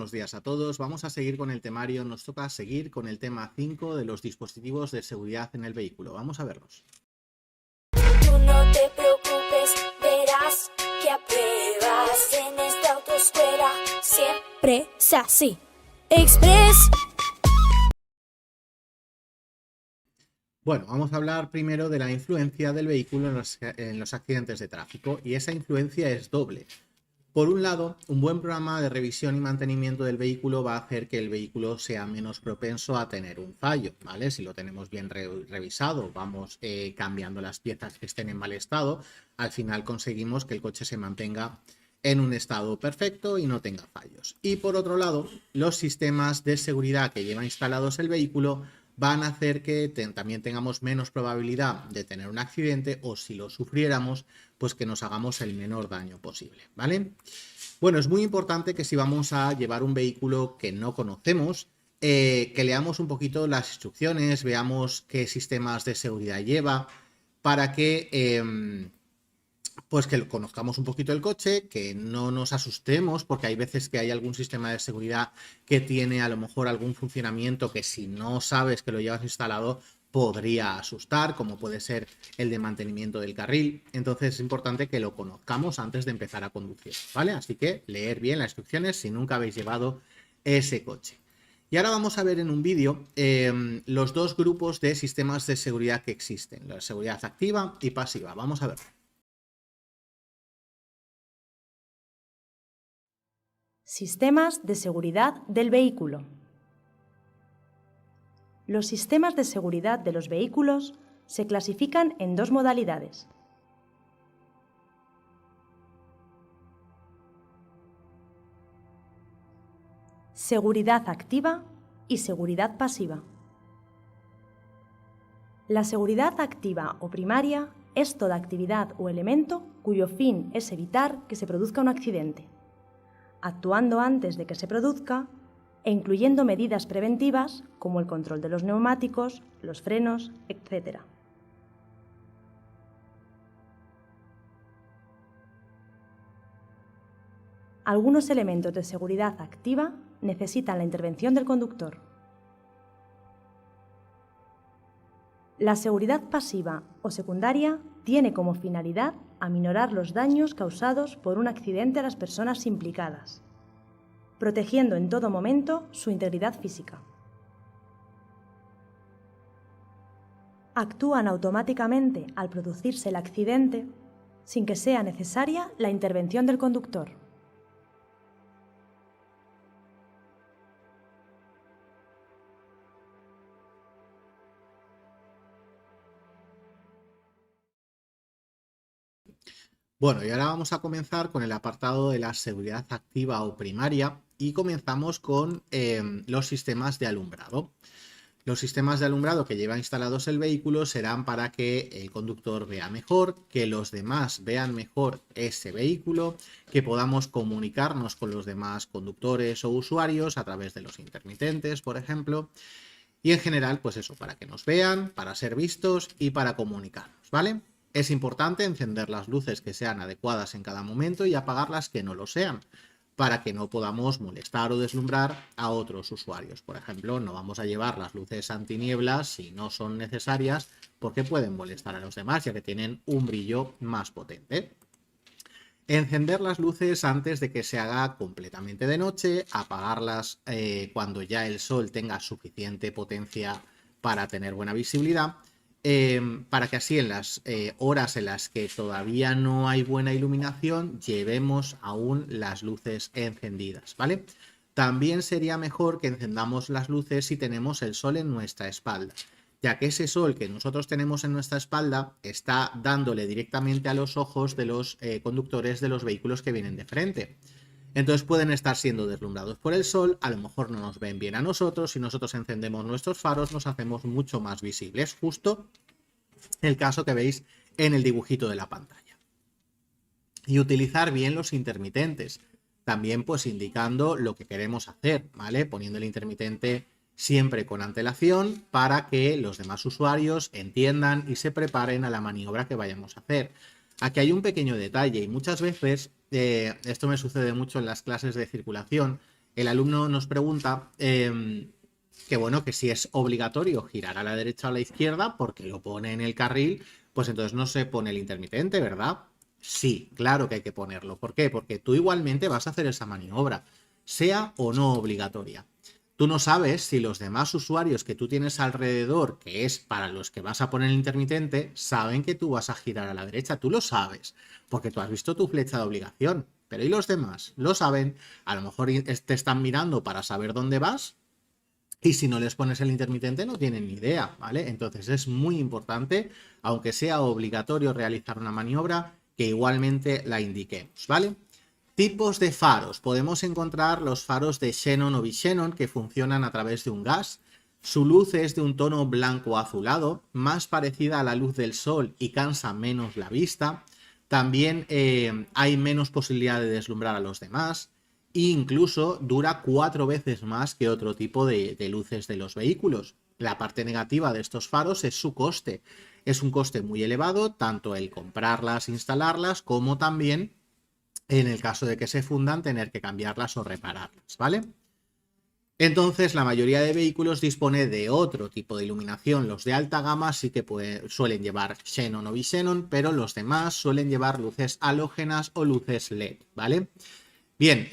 buenos días a todos. Vamos a seguir con el temario. Nos toca seguir con el tema 5 de los dispositivos de seguridad en el vehículo. Vamos a verlos. Tú no te preocupes, verás que apruebas en esta autoescuela. Siempre es así. Express. Bueno, vamos a hablar primero de la influencia del vehículo en los accidentes de tráfico, y esa influencia es doble. Por un lado, un buen programa de revisión y mantenimiento del vehículo va a hacer que el vehículo sea menos propenso a tener un fallo, ¿vale? Si lo tenemos bien revisado, vamos cambiando las piezas que estén en mal estado, al final conseguimos que el coche se mantenga en un estado perfecto y no tenga fallos. Y por otro lado, los sistemas de seguridad que lleva instalados el vehículo van a hacer que también tengamos menos probabilidad de tener un accidente, o si lo sufriéramos, pues que nos hagamos el menor daño posible, ¿vale? Bueno, es muy importante que si vamos a llevar un vehículo que no conocemos, que leamos un poquito las instrucciones, veamos qué sistemas de seguridad lleva, para que pues que conozcamos un poquito el coche, que no nos asustemos, porque hay veces que hay algún sistema de seguridad que tiene a lo mejor algún funcionamiento que si no sabes que lo llevas instalado podría asustar, como puede ser el de mantenimiento del carril. Entonces es importante que lo conozcamos antes de empezar a conducir, ¿vale? Así que leer bien las instrucciones si nunca habéis llevado ese coche. Y ahora vamos a ver en un vídeo los dos grupos de sistemas de seguridad que existen, la seguridad activa y pasiva. Vamos a ver. Sistemas de seguridad del vehículo. Los sistemas de seguridad de los vehículos se clasifican en dos modalidades. Seguridad activa y seguridad pasiva. La seguridad activa o primaria es toda actividad o elemento cuyo fin es evitar que se produzca un accidente, actuando antes de que se produzca e incluyendo medidas preventivas como el control de los neumáticos, los frenos, etc. Algunos elementos de seguridad activa necesitan la intervención del conductor. La seguridad pasiva o secundaria tiene como finalidad aminorar los daños causados por un accidente a las personas implicadas, protegiendo en todo momento su integridad física. Actúan automáticamente al producirse el accidente sin que sea necesaria la intervención del conductor. Bueno, y ahora vamos a comenzar con el apartado de la seguridad activa o primaria, y comenzamos con los sistemas de alumbrado. Los sistemas de alumbrado que lleva instalados el vehículo serán para que el conductor vea mejor, que los demás vean mejor ese vehículo, que podamos comunicarnos con los demás conductores o usuarios a través de los intermitentes, por ejemplo. Y en general, pues eso, para que nos vean, para ser vistos y para comunicarnos, ¿vale? Es importante encender las luces que sean adecuadas en cada momento y apagar las que no lo sean, para que no podamos molestar o deslumbrar a otros usuarios. Por ejemplo, no vamos a llevar las luces antinieblas si no son necesarias, porque pueden molestar a los demás, ya que tienen un brillo más potente. Encender las luces antes de que se haga completamente de noche, apagarlas cuando ya el sol tenga suficiente potencia para tener buena visibilidad, para que así en las horas en las que todavía no hay buena iluminación llevemos aún las luces encendidas, ¿vale? También sería mejor que encendamos las luces si tenemos el sol en nuestra espalda, ya que ese sol que nosotros tenemos en nuestra espalda está dándole directamente a los ojos de los conductores de los vehículos que vienen de frente. Entonces pueden estar siendo deslumbrados por el sol, a lo mejor no nos ven bien a nosotros, si nosotros encendemos nuestros faros nos hacemos mucho más visibles, justo el caso que veis en el dibujito de la pantalla. Y utilizar bien los intermitentes, también pues indicando lo que queremos hacer, ¿vale? Poniendo el intermitente siempre con antelación para que los demás usuarios entiendan y se preparen a la maniobra que vayamos a hacer. Aquí hay un pequeño detalle y muchas veces, esto me sucede mucho en las clases de circulación, el alumno nos pregunta que bueno, que si es obligatorio girar a la derecha o a la izquierda, porque lo pone en el carril, pues entonces no se pone el intermitente, ¿verdad? Sí, claro que hay que ponerlo. ¿Por qué? Porque tú igualmente vas a hacer esa maniobra, sea o no obligatoria. Tú no sabes si los demás usuarios que tú tienes alrededor, que es para los que vas a poner el intermitente, saben que tú vas a girar a la derecha. Tú lo sabes, porque tú has visto tu flecha de obligación. Pero ¿y los demás? ¿Lo saben? A lo mejor te están mirando para saber dónde vas, y si no les pones el intermitente no tienen ni idea, ¿vale? Entonces es muy importante, aunque sea obligatorio realizar una maniobra, que igualmente la indiquemos, ¿vale? Tipos de faros. Podemos encontrar los faros de xenón o bixenón que funcionan a través de un gas. Su luz es de un tono blanco azulado, más parecida a la luz del sol y cansa menos la vista. También hay menos posibilidad de deslumbrar a los demás. E incluso dura 4 veces más que otro tipo de luces de los vehículos. La parte negativa de estos faros es su coste. Es un coste muy elevado, tanto el comprarlas, instalarlas, como también, en el caso de que se fundan, tener que cambiarlas o repararlas, ¿vale? Entonces, la mayoría de vehículos dispone de otro tipo de iluminación. Los de alta gama sí que suelen llevar xenón o bixenón, pero los demás suelen llevar luces halógenas o luces LED, ¿vale? Bien,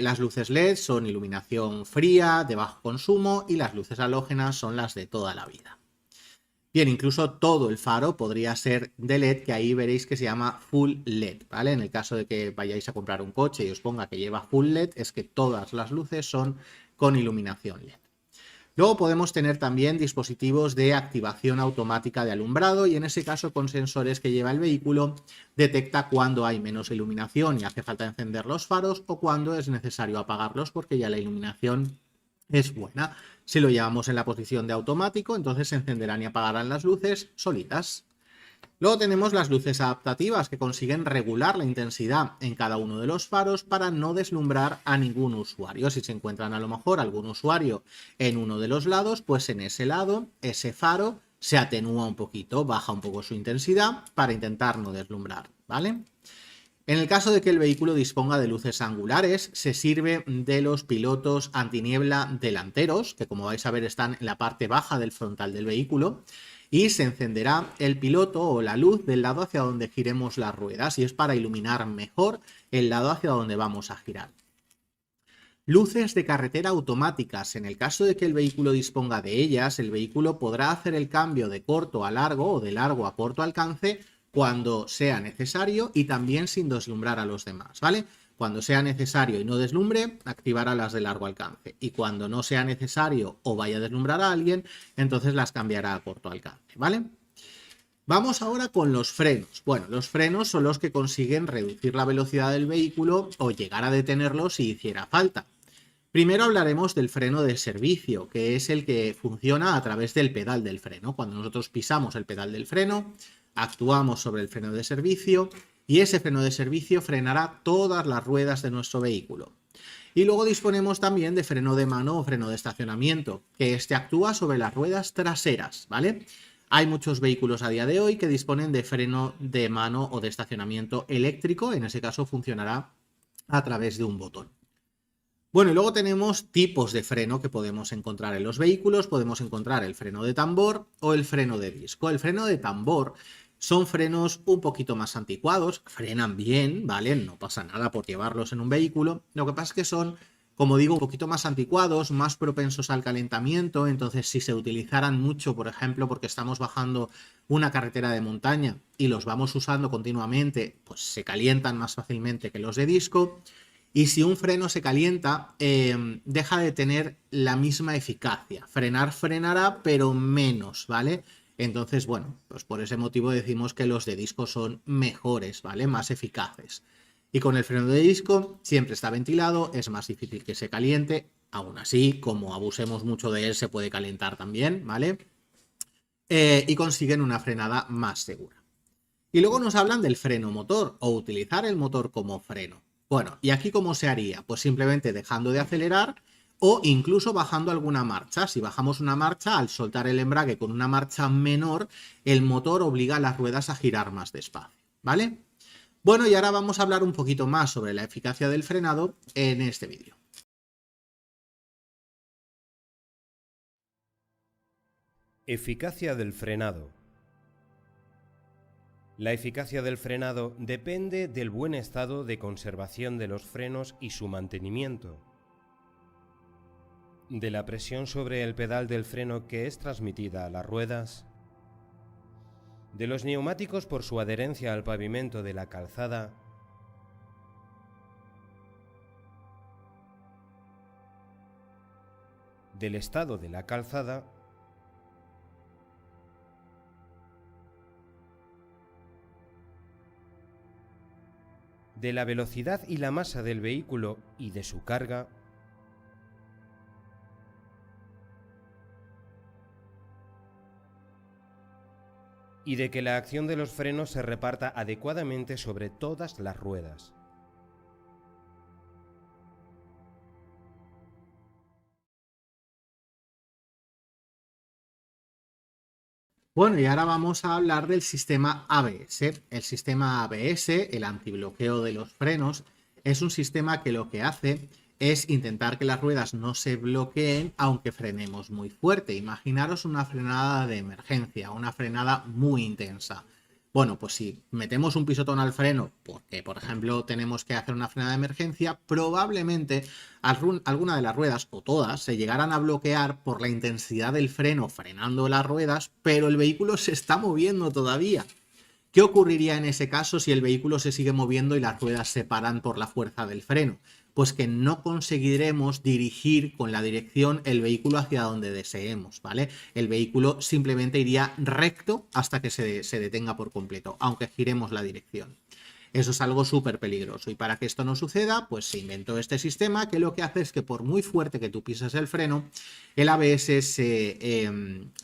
las luces LED son iluminación fría, de bajo consumo, y las luces halógenas son las de toda la vida. Bien, incluso todo el faro podría ser de LED, que ahí veréis que se llama Full LED, ¿vale? En el caso de que vayáis a comprar un coche y os ponga que lleva Full LED, es que todas las luces son con iluminación LED. Luego podemos tener también dispositivos de activación automática de alumbrado, y en ese caso, con sensores que lleva el vehículo, detecta cuando hay menos iluminación y hace falta encender los faros, o cuando es necesario apagarlos porque ya la iluminación es buena. Si lo llevamos en la posición de automático, entonces se encenderán y apagarán las luces solitas. Luego tenemos las luces adaptativas, que consiguen regular la intensidad en cada uno de los faros para no deslumbrar a ningún usuario. Si se encuentran a lo mejor algún usuario en uno de los lados, pues en ese lado, ese faro se atenúa un poquito, baja un poco su intensidad para intentar no deslumbrar, ¿vale? En el caso de que el vehículo disponga de luces angulares, se sirve de los pilotos antiniebla delanteros, que como vais a ver están en la parte baja del frontal del vehículo, y se encenderá el piloto o la luz del lado hacia donde giremos las ruedas, y es para iluminar mejor el lado hacia donde vamos a girar. Luces de carretera automáticas. En el caso de que el vehículo disponga de ellas, el vehículo podrá hacer el cambio de corto a largo o de largo a corto alcance cuando sea necesario, y también sin deslumbrar a los demás, ¿vale? Cuando sea necesario y no deslumbre, activará las de largo alcance, y cuando no sea necesario o vaya a deslumbrar a alguien, entonces las cambiará a corto alcance, ¿vale? Vamos ahora con los frenos. Bueno, los frenos son los que consiguen reducir la velocidad del vehículo o llegar a detenerlo si hiciera falta. Primero hablaremos del freno de servicio, que es el que funciona a través del pedal del freno. Cuando nosotros pisamos el pedal del freno, actuamos sobre el freno de servicio, y ese freno de servicio frenará todas las ruedas de nuestro vehículo. Y luego disponemos también de freno de mano o freno de estacionamiento, que este actúa sobre las ruedas traseras, ¿vale? Hay muchos vehículos a día de hoy que disponen de freno de mano o de estacionamiento eléctrico. En ese caso funcionará a través de un botón. Bueno, y luego tenemos tipos de freno que podemos encontrar en los vehículos. Podemos encontrar el freno de tambor o el freno de disco. El freno de tambor son frenos un poquito más anticuados, frenan bien, ¿vale? No pasa nada por llevarlos en un vehículo. Lo que pasa es que son, como digo, un poquito más anticuados, más propensos al calentamiento. Entonces, si se utilizaran mucho, por ejemplo, porque estamos bajando una carretera de montaña y los vamos usando continuamente, pues se calientan más fácilmente que los de disco. Y si un freno se calienta, deja de tener la misma eficacia. Frenar frenará, pero menos, ¿vale? Entonces, bueno, pues por ese motivo decimos que los de disco son mejores, ¿vale? Más eficaces. Y con el freno de disco siempre está ventilado, es más difícil que se caliente. Aún así, como abusemos mucho de él, se puede calentar también, ¿vale? Y consiguen una frenada más segura. Y luego nos hablan del freno motor, o utilizar el motor como freno. Bueno, ¿y aquí cómo se haría? Pues simplemente dejando de acelerar o incluso bajando alguna marcha. Si bajamos una marcha, al soltar el embrague con una marcha menor, el motor obliga a las ruedas a girar más despacio, ¿vale? Bueno, y ahora vamos a hablar un poquito más sobre la eficacia del frenado en este vídeo. Eficacia del frenado. La eficacia del frenado depende del buen estado de conservación de los frenos y su mantenimiento, de la presión sobre el pedal del freno que es transmitida a las ruedas, de los neumáticos por su adherencia al pavimento de la calzada, del estado de la calzada de la velocidad y la masa del vehículo y de su carga, y de que la acción de los frenos se reparta adecuadamente sobre todas las ruedas. Bueno, y ahora vamos a hablar del sistema ABS. El sistema ABS, el antibloqueo de los frenos, es un sistema que lo que hace es intentar que las ruedas no se bloqueen aunque frenemos muy fuerte. Imaginaros una frenada de emergencia, una frenada muy intensa. Bueno, pues si metemos un pisotón al freno, porque por ejemplo tenemos que hacer una frenada de emergencia, probablemente alguna de las ruedas o todas se llegaran a bloquear por la intensidad del freno frenando las ruedas, pero el vehículo se está moviendo todavía. ¿Qué ocurriría en ese caso si el vehículo se sigue moviendo y las ruedas se paran por la fuerza del freno? Pues que no conseguiremos dirigir con la dirección el vehículo hacia donde deseemos, ¿vale? El vehículo simplemente iría recto hasta que se detenga por completo, aunque giremos la dirección. Eso es algo súper peligroso y para que esto no suceda, pues se inventó este sistema que lo que hace es que por muy fuerte que tú pises el freno, el ABS se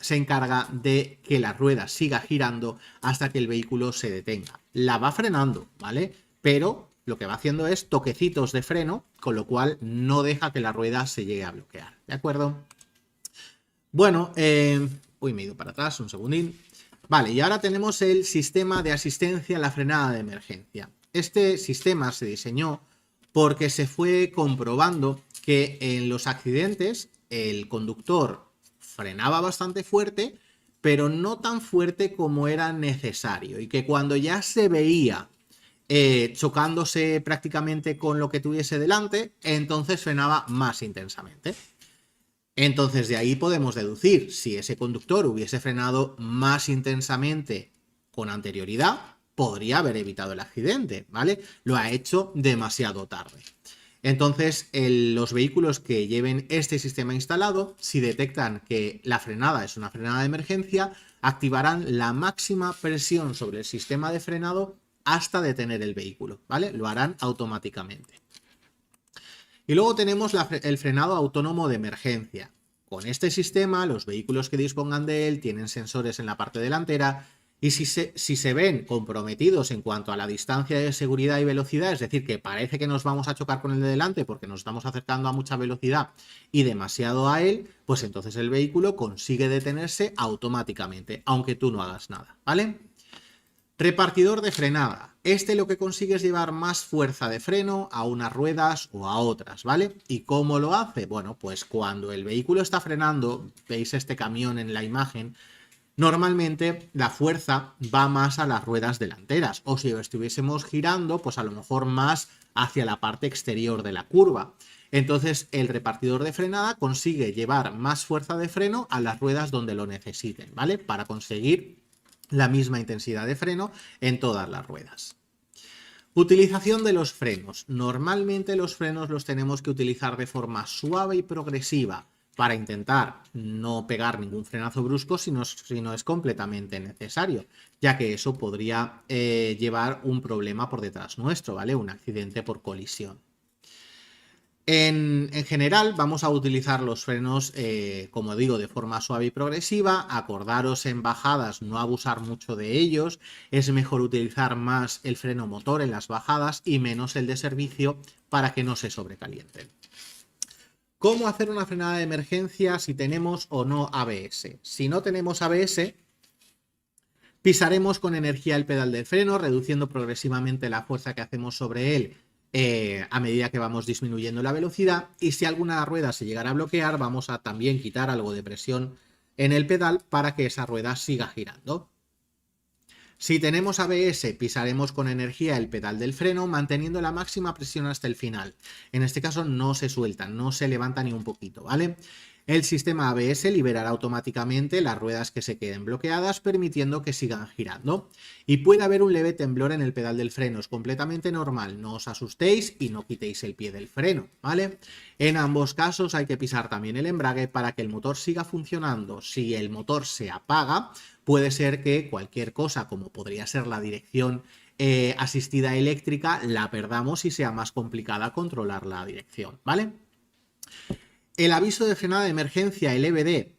encarga de que la rueda siga girando hasta que el vehículo se detenga. La va frenando, ¿vale? Pero lo que va haciendo es toquecitos de freno, con lo cual no deja que la rueda se llegue a bloquear, ¿de acuerdo? Bueno, uy, me he ido para atrás, un segundín. Vale, y ahora tenemos el sistema de asistencia a la frenada de emergencia. Este sistema se diseñó porque se fue comprobando que en los accidentes el conductor frenaba bastante fuerte, pero no tan fuerte como era necesario, y que cuando ya se veía chocándose prácticamente con lo que tuviese delante, entonces frenaba más intensamente. Entonces de ahí podemos deducir, si ese conductor hubiese frenado más intensamente con anterioridad, podría haber evitado el accidente, ¿vale? Lo ha hecho demasiado tarde. Entonces, los vehículos que lleven este sistema instalado, si detectan que la frenada es una frenada de emergencia, activarán la máxima presión sobre el sistema de frenado hasta detener el vehículo, ¿vale? Lo harán automáticamente. Y luego tenemos el frenado autónomo de emergencia. Con este sistema, los vehículos que dispongan de él tienen sensores en la parte delantera y si se ven comprometidos en cuanto a la distancia de seguridad y velocidad, es decir, que parece que nos vamos a chocar con el de delante porque nos estamos acercando a mucha velocidad y demasiado a él, pues entonces el vehículo consigue detenerse automáticamente, aunque tú no hagas nada, ¿vale? Repartidor de frenada. Este lo que consigue es llevar más fuerza de freno a unas ruedas o a otras, ¿vale? ¿Y cómo lo hace? Bueno, pues cuando el vehículo está frenando, veis este camión en la imagen, normalmente la fuerza va más a las ruedas delanteras, o si estuviésemos girando, pues a lo mejor más hacia la parte exterior de la curva. Entonces el repartidor de frenada consigue llevar más fuerza de freno a las ruedas donde lo necesiten, ¿vale? Para conseguir la misma intensidad de freno en todas las ruedas. Utilización de los frenos. Normalmente los frenos los tenemos que utilizar de forma suave y progresiva para intentar no pegar ningún frenazo brusco si no es completamente necesario, ya que eso podría llevar un problema por detrás nuestro, ¿vale? Un accidente por colisión. En general vamos a utilizar los frenos, como digo, de forma suave y progresiva. Acordaros en bajadas no abusar mucho de ellos. Es mejor utilizar más el freno motor en las bajadas y menos el de servicio para que no se sobrecalienten. ¿Cómo hacer una frenada de emergencia si tenemos o no ABS? Si no tenemos ABS, pisaremos con energía el pedal del freno, reduciendo progresivamente la fuerza que hacemos sobre él a medida que vamos disminuyendo la velocidad, y si alguna rueda se llegara a bloquear, vamos a también quitar algo de presión en el pedal para que esa rueda siga girando. Si tenemos ABS, pisaremos con energía el pedal del freno, manteniendo la máxima presión hasta el final. En este caso no se suelta, no se levanta ni un poquito, ¿vale? El sistema ABS liberará automáticamente las ruedas que se queden bloqueadas, permitiendo que sigan girando. Y puede haber un leve temblor en el pedal del freno, es completamente normal, no os asustéis y no quitéis el pie del freno, ¿vale? En ambos casos hay que pisar también el embrague para que el motor siga funcionando. Si el motor se apaga, puede ser que cualquier cosa, como podría ser la dirección asistida eléctrica, la perdamos y sea más complicada controlar la dirección, ¿vale? El aviso de frenada de emergencia, el EBD.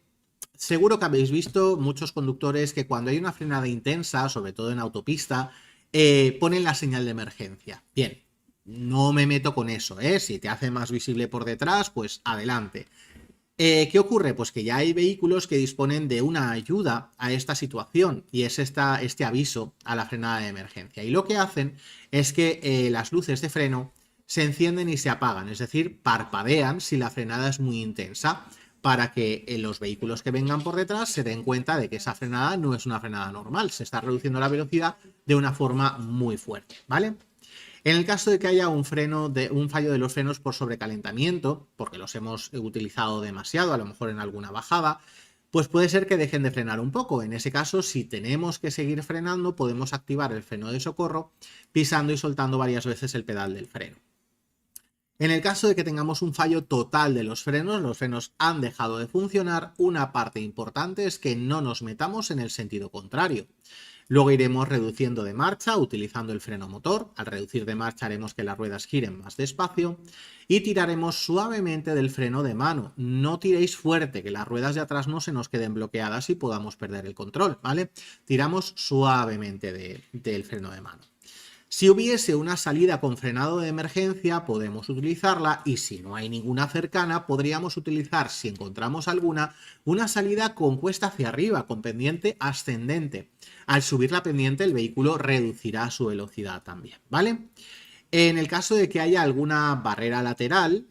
Seguro que habéis visto muchos conductores que cuando hay una frenada intensa, sobre todo en autopista, ponen la señal de emergencia. Bien, no me meto con eso, ¿eh? Si te hace más visible por detrás, pues adelante. ¿Qué ocurre? Pues que ya hay vehículos que disponen de una ayuda a esta situación y es este aviso a la frenada de emergencia. Y lo que hacen es que las luces de freno se encienden y se apagan, es decir, parpadean si la frenada es muy intensa, para que los vehículos que vengan por detrás se den cuenta de que esa frenada no es una frenada normal, se está reduciendo la velocidad de una forma muy fuerte, ¿vale? En el caso de que haya un fallo de los frenos por sobrecalentamiento, porque los hemos utilizado demasiado, a lo mejor en alguna bajada, pues puede ser que dejen de frenar un poco. En ese caso, si tenemos que seguir frenando, podemos activar el freno de socorro pisando y soltando varias veces el pedal del freno. En el caso de que tengamos un fallo total de los frenos han dejado de funcionar, una parte importante es que no nos metamos en el sentido contrario. Luego iremos reduciendo de marcha utilizando el freno motor. Al reducir de marcha haremos que las ruedas giren más despacio y tiraremos suavemente del freno de mano. No tiréis fuerte, que las ruedas de atrás no se nos queden bloqueadas y podamos perder el control, ¿vale? Tiramos suavemente del freno de mano. Si hubiese una salida con frenado de emergencia, podemos utilizarla y si no hay ninguna cercana, podríamos utilizar, si encontramos alguna, una salida con cuesta hacia arriba, con pendiente ascendente. Al subir la pendiente, el vehículo reducirá su velocidad también, ¿vale? En el caso de que haya alguna barrera lateral,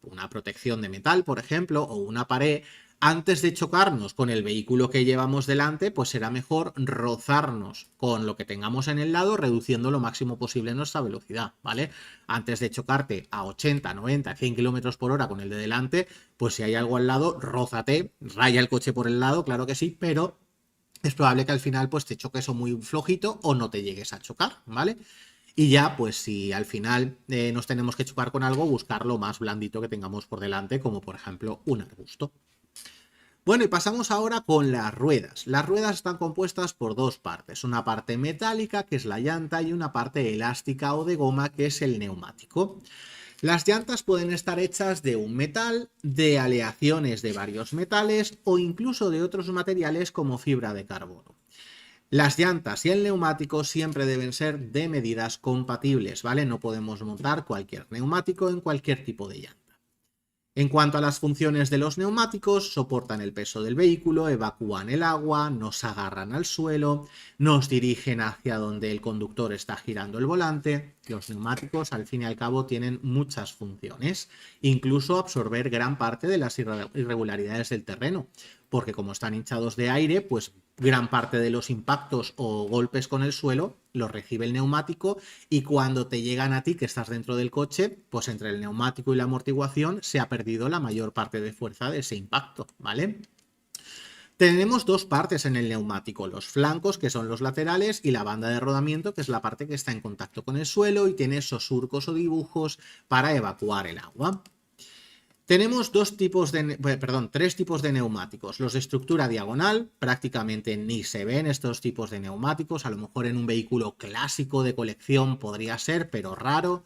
una protección de metal, por ejemplo, o una pared, antes de chocarnos con el vehículo que llevamos delante, pues será mejor rozarnos con lo que tengamos en el lado, reduciendo lo máximo posible nuestra velocidad, ¿vale? Antes de chocarte a 80, 90, 100 km por hora con el de delante, pues si hay algo al lado, rózate, raya el coche por el lado, claro que sí, pero es probable que al final pues te choques o muy flojito o no te llegues a chocar, ¿vale? Y ya, pues si al final nos tenemos que chocar con algo, buscar lo más blandito que tengamos por delante, como por ejemplo un arbusto. Bueno, y pasamos ahora con las ruedas. Las ruedas están compuestas por dos partes, una parte metálica, que es la llanta, y una parte elástica o de goma, que es el neumático. Las llantas pueden estar hechas de un metal, de aleaciones de varios metales o incluso de otros materiales como fibra de carbono. Las llantas y el neumático siempre deben ser de medidas compatibles, ¿vale? No podemos montar cualquier neumático en cualquier tipo de llanta. En cuanto a las funciones de los neumáticos, soportan el peso del vehículo, evacúan el agua, nos agarran al suelo, nos dirigen hacia donde el conductor está girando el volante. Los neumáticos, al fin y al cabo, tienen muchas funciones, incluso absorber gran parte de las irregularidades del terreno, porque como están hinchados de aire, pues gran parte de los impactos o golpes con el suelo los recibe el neumático y cuando te llegan a ti que estás dentro del coche, pues entre el neumático y la amortiguación se ha perdido la mayor parte de fuerza de ese impacto, ¿vale? Tenemos dos partes en el neumático, los flancos, que son los laterales, y la banda de rodamiento, que es la parte que está en contacto con el suelo y tiene esos surcos o dibujos para evacuar el agua. Tenemos tres tipos de neumáticos. Los de estructura diagonal, prácticamente ni se ven estos tipos de neumáticos, a lo mejor en un vehículo clásico de colección podría ser, pero raro.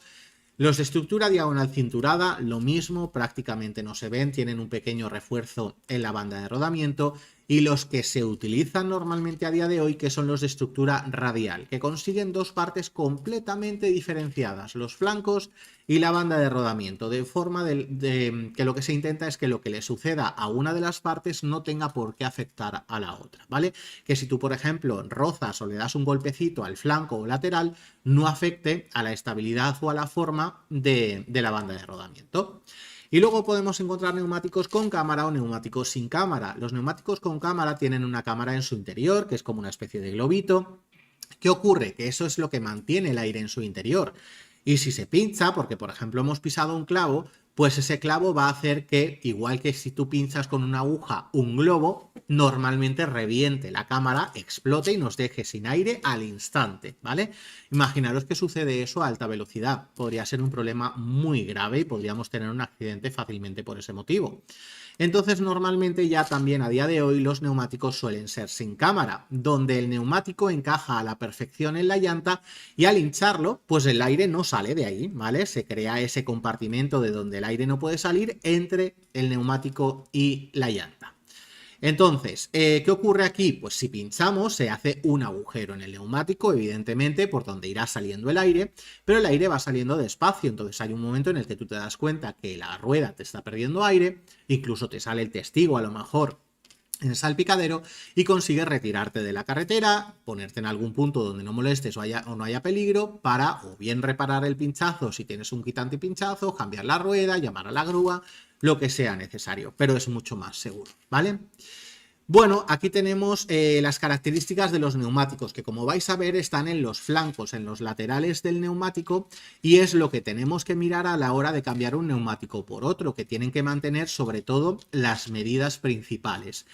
Los de estructura diagonal cinturada, lo mismo, prácticamente no se ven, tienen un pequeño refuerzo en la banda de rodamiento. Y los que se utilizan normalmente a día de hoy, que son los de estructura radial, que consiguen dos partes completamente diferenciadas, los flancos y la banda de rodamiento, de forma que lo que se intenta es que lo que le suceda a una de las partes no tenga por qué afectar a la otra, ¿vale? Que si tú, por ejemplo, rozas o le das un golpecito al flanco o lateral, no afecte a la estabilidad o a la forma de la banda de rodamiento. Y luego podemos encontrar neumáticos con cámara o neumáticos sin cámara. Los neumáticos con cámara tienen una cámara en su interior, que es como una especie de globito. ¿Qué ocurre? Que eso es lo que mantiene el aire en su interior. Y si se pincha, porque por ejemplo hemos pisado un clavo, pues ese clavo va a hacer que, igual que si tú pinchas con una aguja un globo, normalmente reviente la cámara, explote y nos deje sin aire al instante, ¿vale? Imaginaros que sucede eso a alta velocidad. Podría ser un problema muy grave y podríamos tener un accidente fácilmente por ese motivo. Entonces, normalmente ya también a día de hoy los neumáticos suelen ser sin cámara, donde el neumático encaja a la perfección en la llanta y al hincharlo, pues el aire no sale de ahí, ¿vale? Se crea ese compartimento de donde el aire no puede salir entre el neumático y la llanta. Entonces, ¿qué ocurre aquí? Pues si pinchamos se hace un agujero en el neumático, evidentemente, por donde irá saliendo el aire, pero el aire va saliendo despacio, entonces hay un momento en el que tú te das cuenta que la rueda te está perdiendo aire, incluso te sale el testigo a lo mejor en el salpicadero y consigues retirarte de la carretera, ponerte en algún punto donde no molestes o no haya peligro para o bien reparar el pinchazo si tienes un quitante pinchazo, cambiar la rueda, llamar a la grúa, lo que sea necesario, pero es mucho más seguro, ¿vale? Bueno, aquí tenemos las características de los neumáticos, que como vais a ver están en los flancos, en los laterales del neumático, y es lo que tenemos que mirar a la hora de cambiar un neumático por otro, que tienen que mantener sobre todo las medidas principales.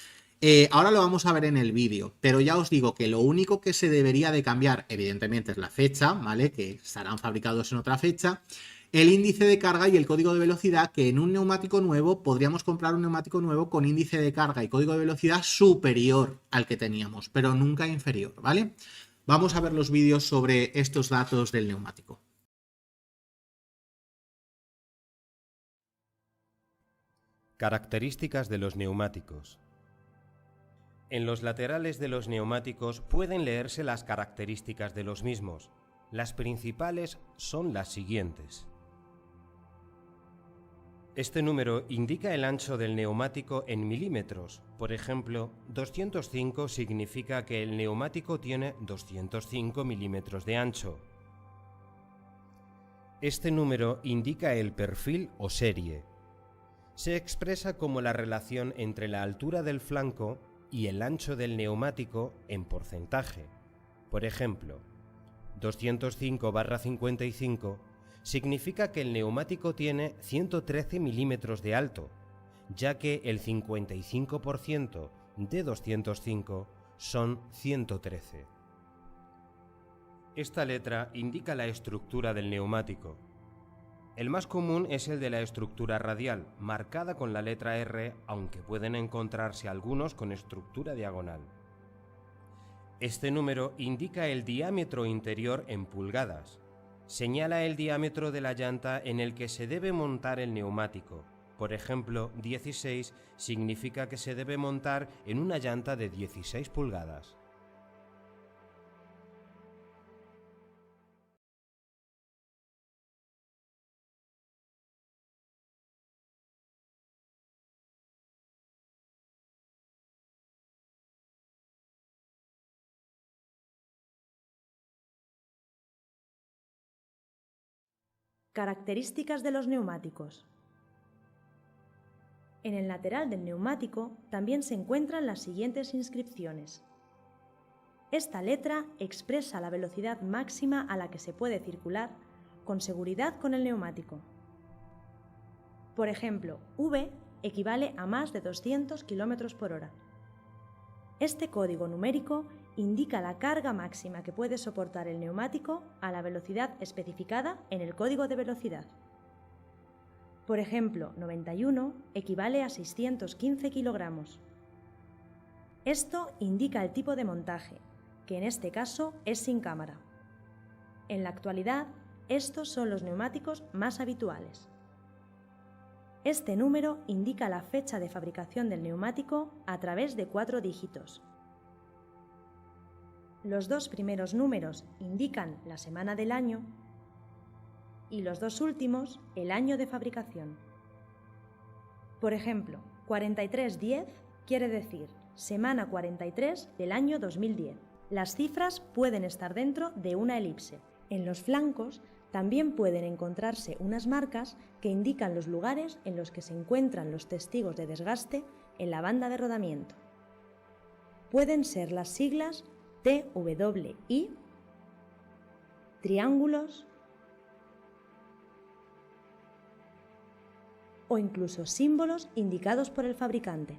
Ahora lo vamos a ver en el vídeo, pero ya os digo que lo único que se debería de cambiar, evidentemente, es la fecha, ¿vale? Que estarán fabricados en otra fecha. El índice de carga y el código de velocidad, que en un neumático nuevo podríamos comprar un neumático nuevo con índice de carga y código de velocidad superior al que teníamos, pero nunca inferior, ¿vale? Vamos a ver los vídeos sobre estos datos del neumático. Características de los neumáticos. En los laterales de los neumáticos pueden leerse las características de los mismos. Las principales son las siguientes. Este número indica el ancho del neumático en milímetros. Por ejemplo, 205 significa que el neumático tiene 205 milímetros de ancho. Este número indica el perfil o serie. Se expresa como la relación entre la altura del flanco y el ancho del neumático en porcentaje. Por ejemplo, 205/55 significa que el neumático tiene 113 milímetros de alto, ya que el 55% de 205 son 113. Esta letra indica la estructura del neumático. El más común es el de la estructura radial, marcada con la letra R, aunque pueden encontrarse algunos con estructura diagonal. Este número indica el diámetro interior en pulgadas. Señala el diámetro de la llanta en el que se debe montar el neumático. Por ejemplo, 16 significa que se debe montar en una llanta de 16 pulgadas. Características de los neumáticos. En el lateral del neumático también se encuentran las siguientes inscripciones. Esta letra expresa la velocidad máxima a la que se puede circular con seguridad con el neumático. Por ejemplo, V equivale a más de 200 km por hora. Este código numérico indica la carga máxima que puede soportar el neumático a la velocidad especificada en el código de velocidad. Por ejemplo, 91 equivale a 615 kilogramos. Esto indica el tipo de montaje, que en este caso es sin cámara. En la actualidad, estos son los neumáticos más habituales. Este número indica la fecha de fabricación del neumático a través de 4 dígitos. Los 2 primeros números indican la semana del año y los 2 últimos el año de fabricación. Por ejemplo, 4310 quiere decir semana 43 del año 2010. Las cifras pueden estar dentro de una elipse. En los flancos También pueden encontrarse unas marcas que indican los lugares en los que se encuentran los testigos de desgaste en la banda de rodamiento. Pueden ser las siglas TWI, triángulos o incluso símbolos indicados por el fabricante.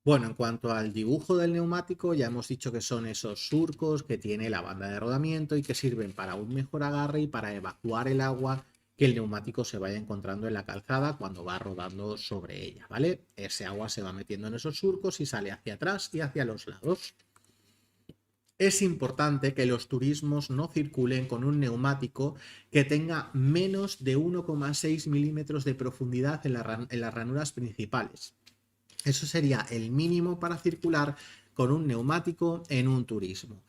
Bueno, en cuanto al dibujo del neumático, ya hemos dicho que son esos surcos que tiene la banda de rodamiento y que sirven para un mejor agarre y para evacuar el agua que el neumático se vaya encontrando en la calzada cuando va rodando sobre ella, ¿vale? Ese agua se va metiendo en esos surcos y sale hacia atrás y hacia los lados. Es importante que los turismos no circulen con un neumático que tenga menos de 1,6 milímetros de profundidad en las ranuras principales. Eso sería el mínimo para circular con un neumático en un turismo.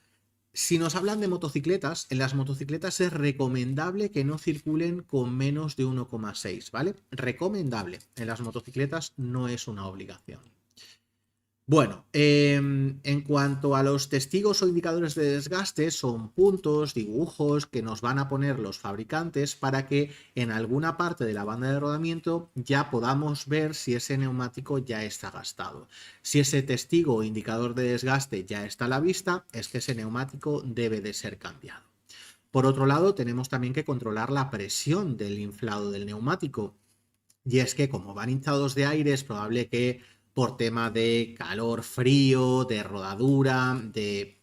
Si nos hablan de motocicletas, en las motocicletas es recomendable que no circulen con menos de 1,6, ¿vale? Recomendable. En las motocicletas no es una obligación. Bueno, en cuanto a los testigos o indicadores de desgaste, son puntos, dibujos que nos van a poner los fabricantes para que en alguna parte de la banda de rodamiento ya podamos ver si ese neumático ya está gastado. Si ese testigo o indicador de desgaste ya está a la vista, es que ese neumático debe de ser cambiado. Por otro lado, tenemos también que controlar la presión del inflado del neumático. Y es que como van hinchados de aire, es probable que por tema de calor, frío, de rodadura, de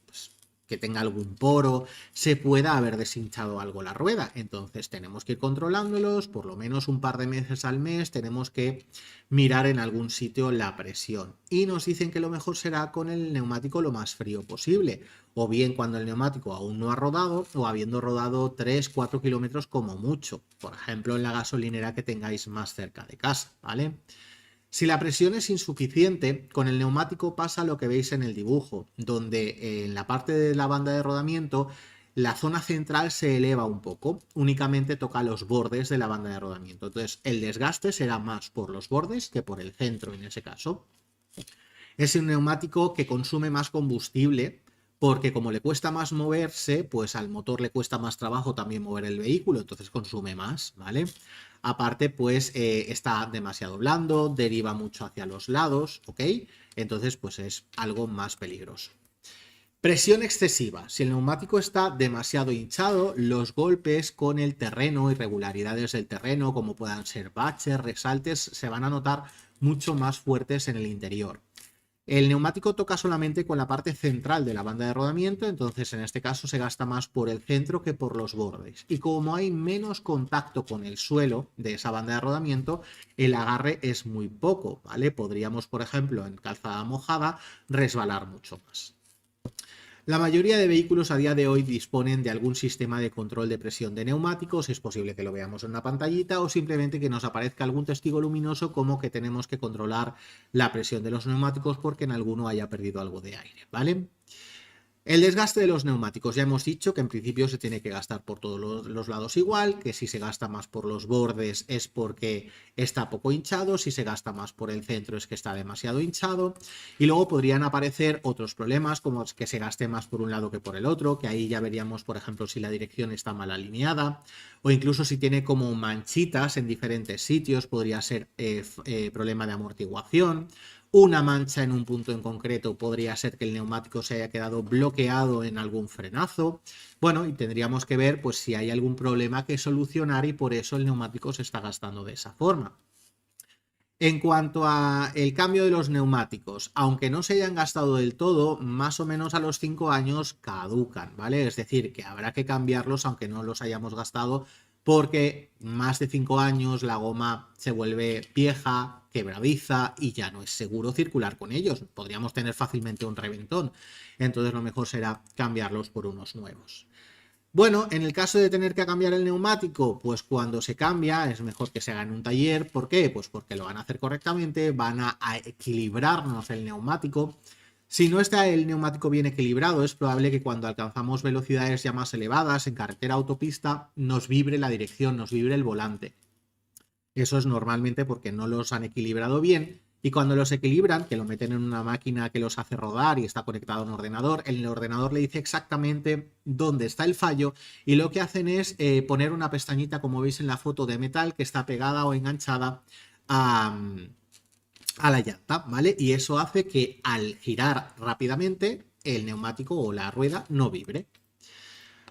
que tenga algún poro, se pueda haber deshinchado algo la rueda. Entonces tenemos que ir controlándolos, por lo menos un par de veces al mes tenemos que mirar en algún sitio la presión. Y nos dicen que lo mejor será con el neumático lo más frío posible, o bien cuando el neumático aún no ha rodado o habiendo rodado 3-4 kilómetros como mucho, por ejemplo en la gasolinera que tengáis más cerca de casa, ¿vale? Si la presión es insuficiente, con el neumático pasa lo que veis en el dibujo, donde en la parte de la banda de rodamiento la zona central se eleva un poco, únicamente toca los bordes de la banda de rodamiento. Entonces el desgaste será más por los bordes que por el centro en ese caso. Es un neumático que consume más combustible porque como le cuesta más moverse, pues al motor le cuesta más trabajo también mover el vehículo, entonces consume más, ¿vale? Aparte, pues está demasiado blando, deriva mucho hacia los lados, ¿ok? Entonces, pues es algo más peligroso. Presión excesiva. Si el neumático está demasiado hinchado, los golpes con el terreno, irregularidades del terreno, como puedan ser baches, resaltes, se van a notar mucho más fuertes en el interior. El neumático toca solamente con la parte central de la banda de rodamiento, entonces en este caso se gasta más por el centro que por los bordes. Y como hay menos contacto con el suelo de esa banda de rodamiento, el agarre es muy poco, ¿vale? Podríamos, por ejemplo, en calzada mojada, resbalar mucho más. La mayoría de vehículos a día de hoy disponen de algún sistema de control de presión de neumáticos, es posible que lo veamos en una pantallita o simplemente que nos aparezca algún testigo luminoso como que tenemos que controlar la presión de los neumáticos porque en alguno haya perdido algo de aire, ¿vale? El desgaste de los neumáticos, ya hemos dicho que en principio se tiene que gastar por todos los lados igual, que si se gasta más por los bordes es porque está poco hinchado, si se gasta más por el centro es que está demasiado hinchado, y luego podrían aparecer otros problemas como que se gaste más por un lado que por el otro, que ahí ya veríamos, por ejemplo, si la dirección está mal alineada, o incluso si tiene como manchitas en diferentes sitios, podría ser problema de amortiguación. Una mancha en un punto en concreto podría ser que el neumático se haya quedado bloqueado en algún frenazo. Bueno, y tendríamos que ver pues si hay algún problema que solucionar y por eso el neumático se está gastando de esa forma. En cuanto a el cambio de los neumáticos, aunque no se hayan gastado del todo, más o menos a los 5 años caducan, ¿vale? Es decir, que habrá que cambiarlos aunque no los hayamos gastado porque más de 5 años la goma se vuelve vieja, quebradiza y ya no es seguro circular con ellos. Podríamos tener fácilmente un reventón. Entonces lo mejor será cambiarlos por unos nuevos. Bueno, en el caso de tener que cambiar el neumático, pues cuando se cambia es mejor que se haga en un taller. ¿Por qué? Pues porque lo van a hacer correctamente, van a equilibrarnos el neumático. Si no está el neumático bien equilibrado, es probable que cuando alcanzamos velocidades ya más elevadas en carretera autopista nos vibre la dirección, nos vibre el volante. Eso es normalmente porque no los han equilibrado bien Y cuando los equilibran, que lo meten en una máquina que los hace rodar y está conectado a un ordenador, el ordenador le dice exactamente dónde está el fallo y lo que hacen es poner una pestañita, como veis en la foto, de metal que está pegada o enganchada a la llanta, ¿vale? Y eso hace que al girar rápidamente el neumático o la rueda no vibre.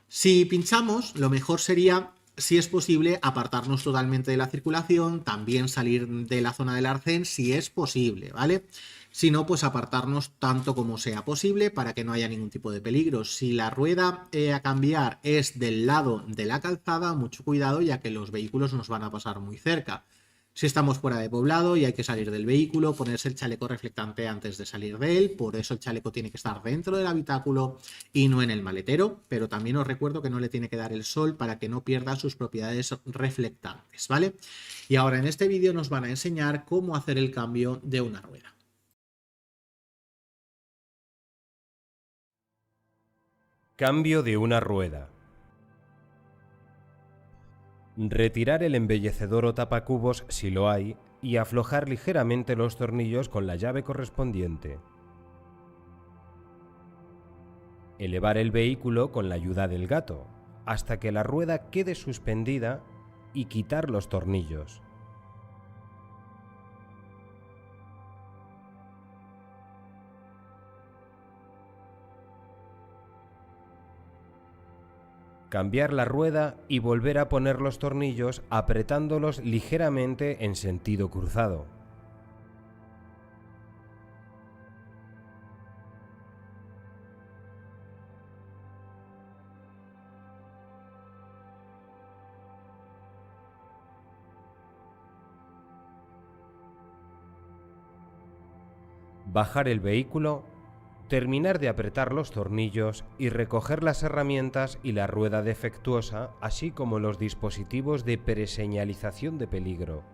Si pinchamos, lo mejor sería, si es posible, apartarnos totalmente de la circulación, también salir de la zona del arcén si es posible, ¿vale? Si no, pues apartarnos tanto como sea posible para que no haya ningún tipo de peligro. Si la rueda a cambiar es del lado de la calzada, mucho cuidado, ya que los vehículos nos van a pasar muy cerca. Si estamos fuera de poblado y hay que salir del vehículo, ponerse el chaleco reflectante antes de salir de él, por eso el chaleco tiene que estar dentro del habitáculo y no en el maletero, pero también os recuerdo que no le tiene que dar el sol para que no pierda sus propiedades reflectantes, ¿vale? Y ahora en este vídeo nos van a enseñar cómo hacer el cambio de una rueda. Cambio de una rueda. Retirar el embellecedor o tapacubos si lo hay y aflojar ligeramente los tornillos con la llave correspondiente. Elevar el vehículo con la ayuda del gato hasta que la rueda quede suspendida y quitar los tornillos. Cambiar la rueda y volver a poner los tornillos apretándolos ligeramente en sentido cruzado. Bajar el vehículo, terminar de apretar los tornillos y recoger las herramientas y la rueda defectuosa, así como los dispositivos de preseñalización de peligro.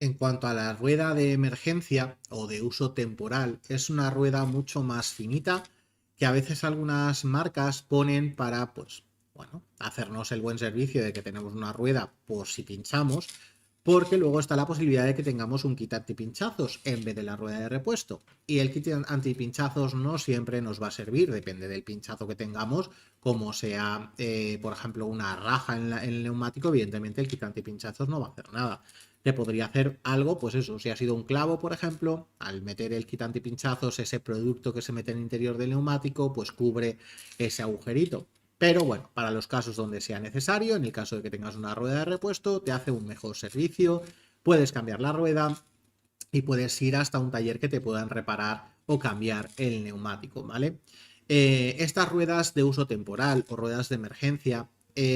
En cuanto a la rueda de emergencia o de uso temporal, es una rueda mucho más finita que a veces algunas marcas ponen para, pues, bueno, hacernos el buen servicio de que tenemos una rueda por si pinchamos, porque luego está la posibilidad de que tengamos un kit antipinchazos en vez de la rueda de repuesto. Y el kit antipinchazos no siempre nos va a servir, depende del pinchazo que tengamos, como sea, por ejemplo, una raja en el neumático, evidentemente el kit antipinchazos no va a hacer nada. Le podría hacer algo, pues eso, si ha sido un clavo, por ejemplo, al meter el kit antipinchazos, ese producto que se mete en el interior del neumático, pues cubre ese agujerito. Pero bueno, para los casos donde sea necesario, en el caso de que tengas una rueda de repuesto, te hace un mejor servicio, puedes cambiar la rueda y puedes ir hasta un taller que te puedan reparar o cambiar el neumático, ¿vale? Estas ruedas de uso temporal o ruedas de emergencia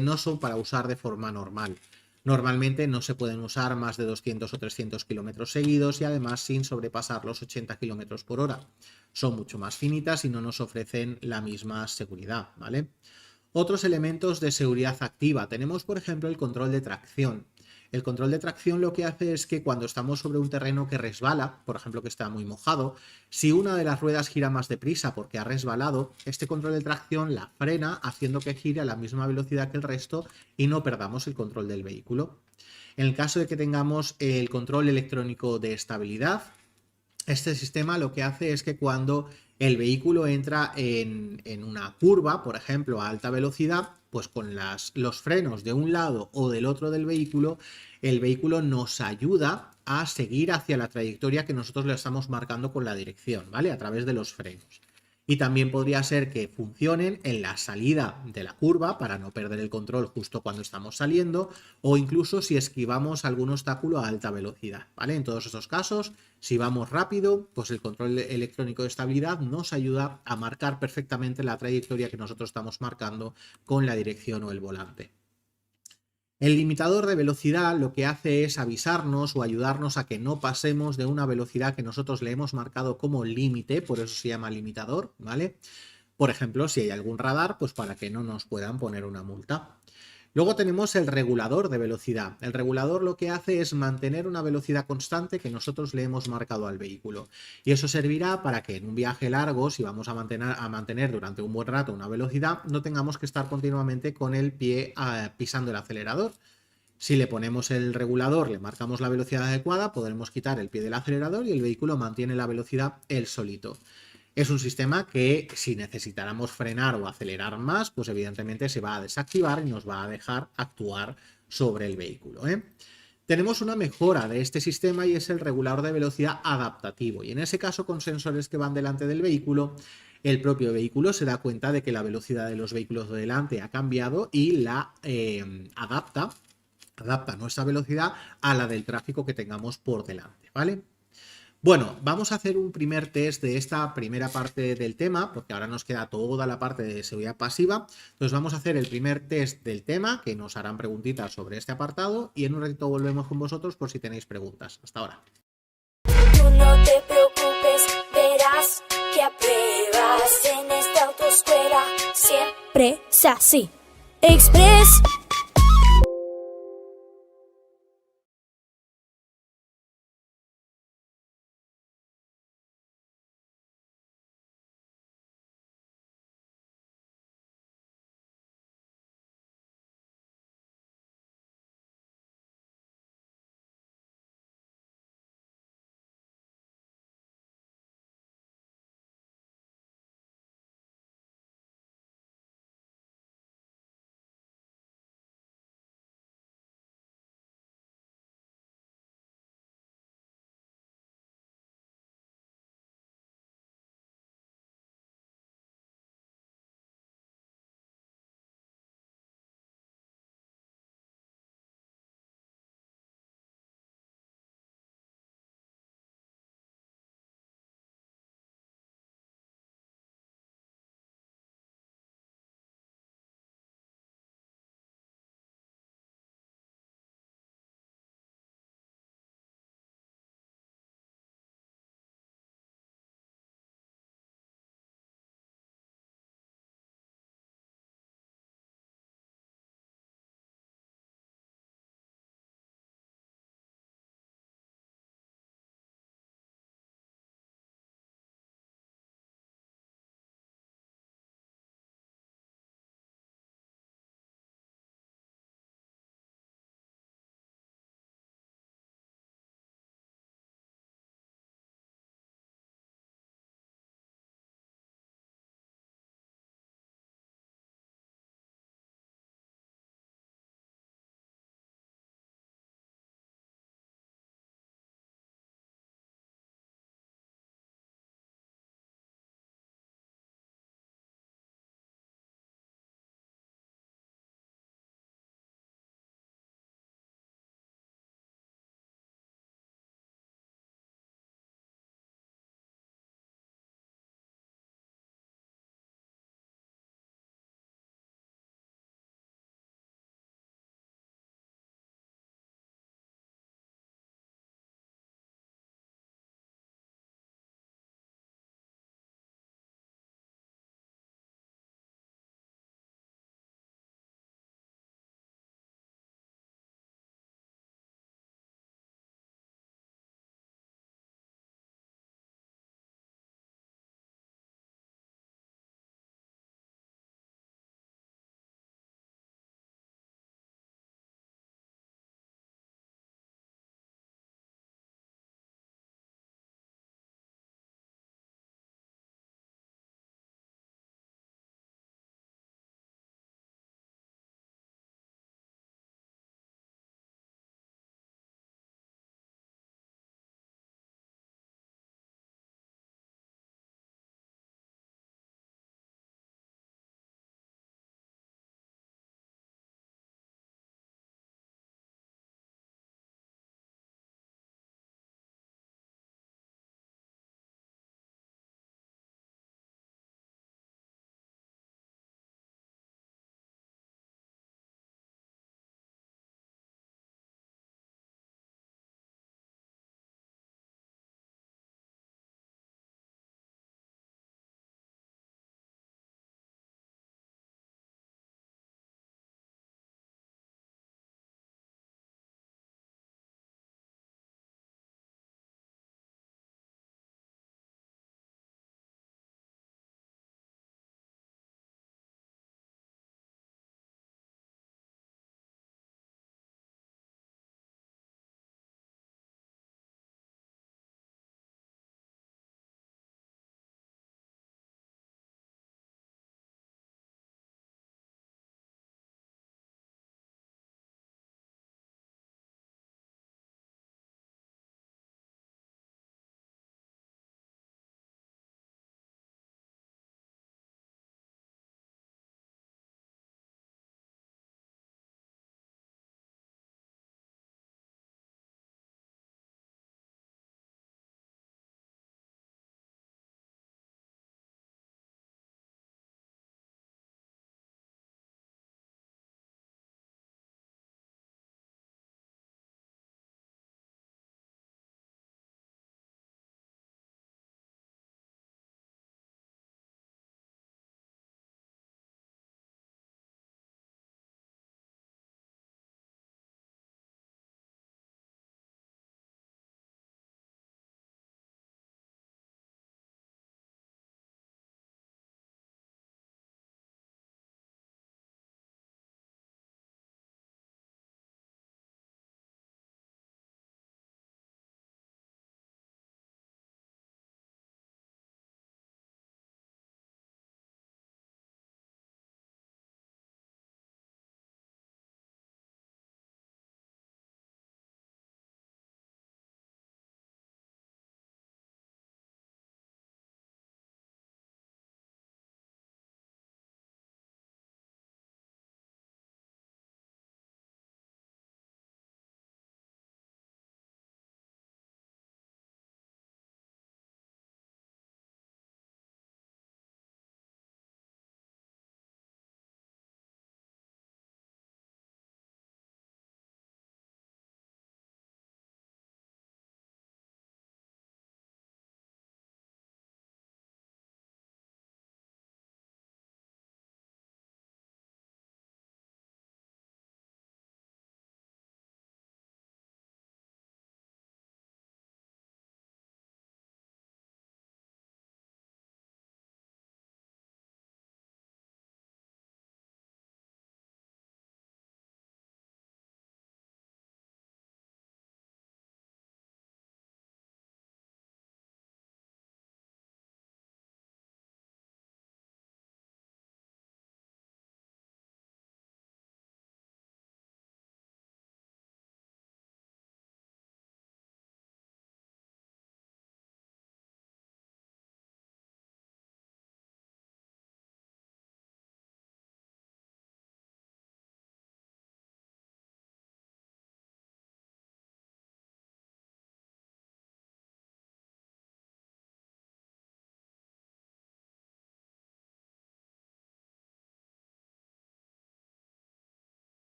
no son para usar de forma normal. Normalmente no se pueden usar más de 200 o 300 kilómetros seguidos y además sin sobrepasar los 80 kilómetros por hora. Son mucho más finitas y no nos ofrecen la misma seguridad, ¿vale? Otros elementos de seguridad activa. Tenemos, por ejemplo, el control de tracción. El control de tracción lo que hace es que cuando estamos sobre un terreno que resbala, por ejemplo que está muy mojado, si una de las ruedas gira más deprisa porque ha resbalado, este control de tracción la frena haciendo que gire a la misma velocidad que el resto y no perdamos el control del vehículo. En el caso de que tengamos el control electrónico de estabilidad, este sistema lo que hace es que cuando el vehículo entra en una curva, por ejemplo, a alta velocidad, pues con los frenos de un lado o del otro del vehículo, el vehículo nos ayuda a seguir hacia la trayectoria que nosotros le estamos marcando con la dirección, ¿vale? A través de los frenos. Y también podría ser que funcionen en la salida de la curva para no perder el control justo cuando estamos saliendo o incluso si esquivamos algún obstáculo a alta velocidad, ¿vale? En todos estos casos, si vamos rápido, pues el control electrónico de estabilidad nos ayuda a marcar perfectamente la trayectoria que nosotros estamos marcando con la dirección o el volante. El limitador de velocidad lo que hace es avisarnos o ayudarnos a que no pasemos de una velocidad que nosotros le hemos marcado como límite, por eso se llama limitador, ¿vale? por ejemplo, si hay algún radar, pues para que no nos puedan poner una multa. Luego tenemos el regulador de velocidad. El regulador lo que hace es mantener una velocidad constante que nosotros le hemos marcado al vehículo. Y eso servirá para que en un viaje largo, si vamos a mantener durante un buen rato una velocidad, no tengamos que estar continuamente con el pie pisando el acelerador. Si le ponemos el regulador, le marcamos la velocidad adecuada, podremos quitar el pie del acelerador y el vehículo mantiene la velocidad él solito. Es un sistema que si necesitáramos frenar o acelerar más, pues evidentemente se va a desactivar y nos va a dejar actuar sobre el vehículo, ¿eh? Tenemos una mejora de este sistema y es el regulador de velocidad adaptativo. Y en ese caso, con sensores que van delante del vehículo, el propio vehículo se da cuenta de que la velocidad de los vehículos de delante ha cambiado y la adapta nuestra velocidad a la del tráfico que tengamos por delante, ¿vale? Bueno, vamos a hacer un primer test de esta primera parte del tema, porque ahora nos queda toda la parte de seguridad pasiva. Entonces vamos a hacer el primer test del tema, que nos harán preguntitas sobre este apartado, y en un ratito volvemos con vosotros por si tenéis preguntas. Hasta ahora. Tú no te preocupes, verás que apruebas en esta autoescuela. Siempre es así. Express.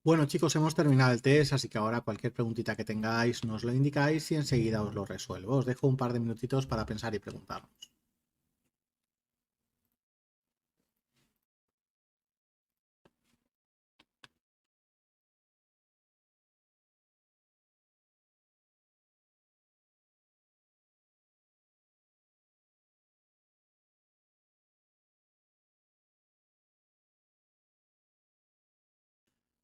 Bueno, chicos, hemos terminado el test, así que ahora cualquier preguntita que tengáis nos lo indicáis y enseguida os lo resuelvo. Os dejo un par de minutitos para pensar y preguntarnos.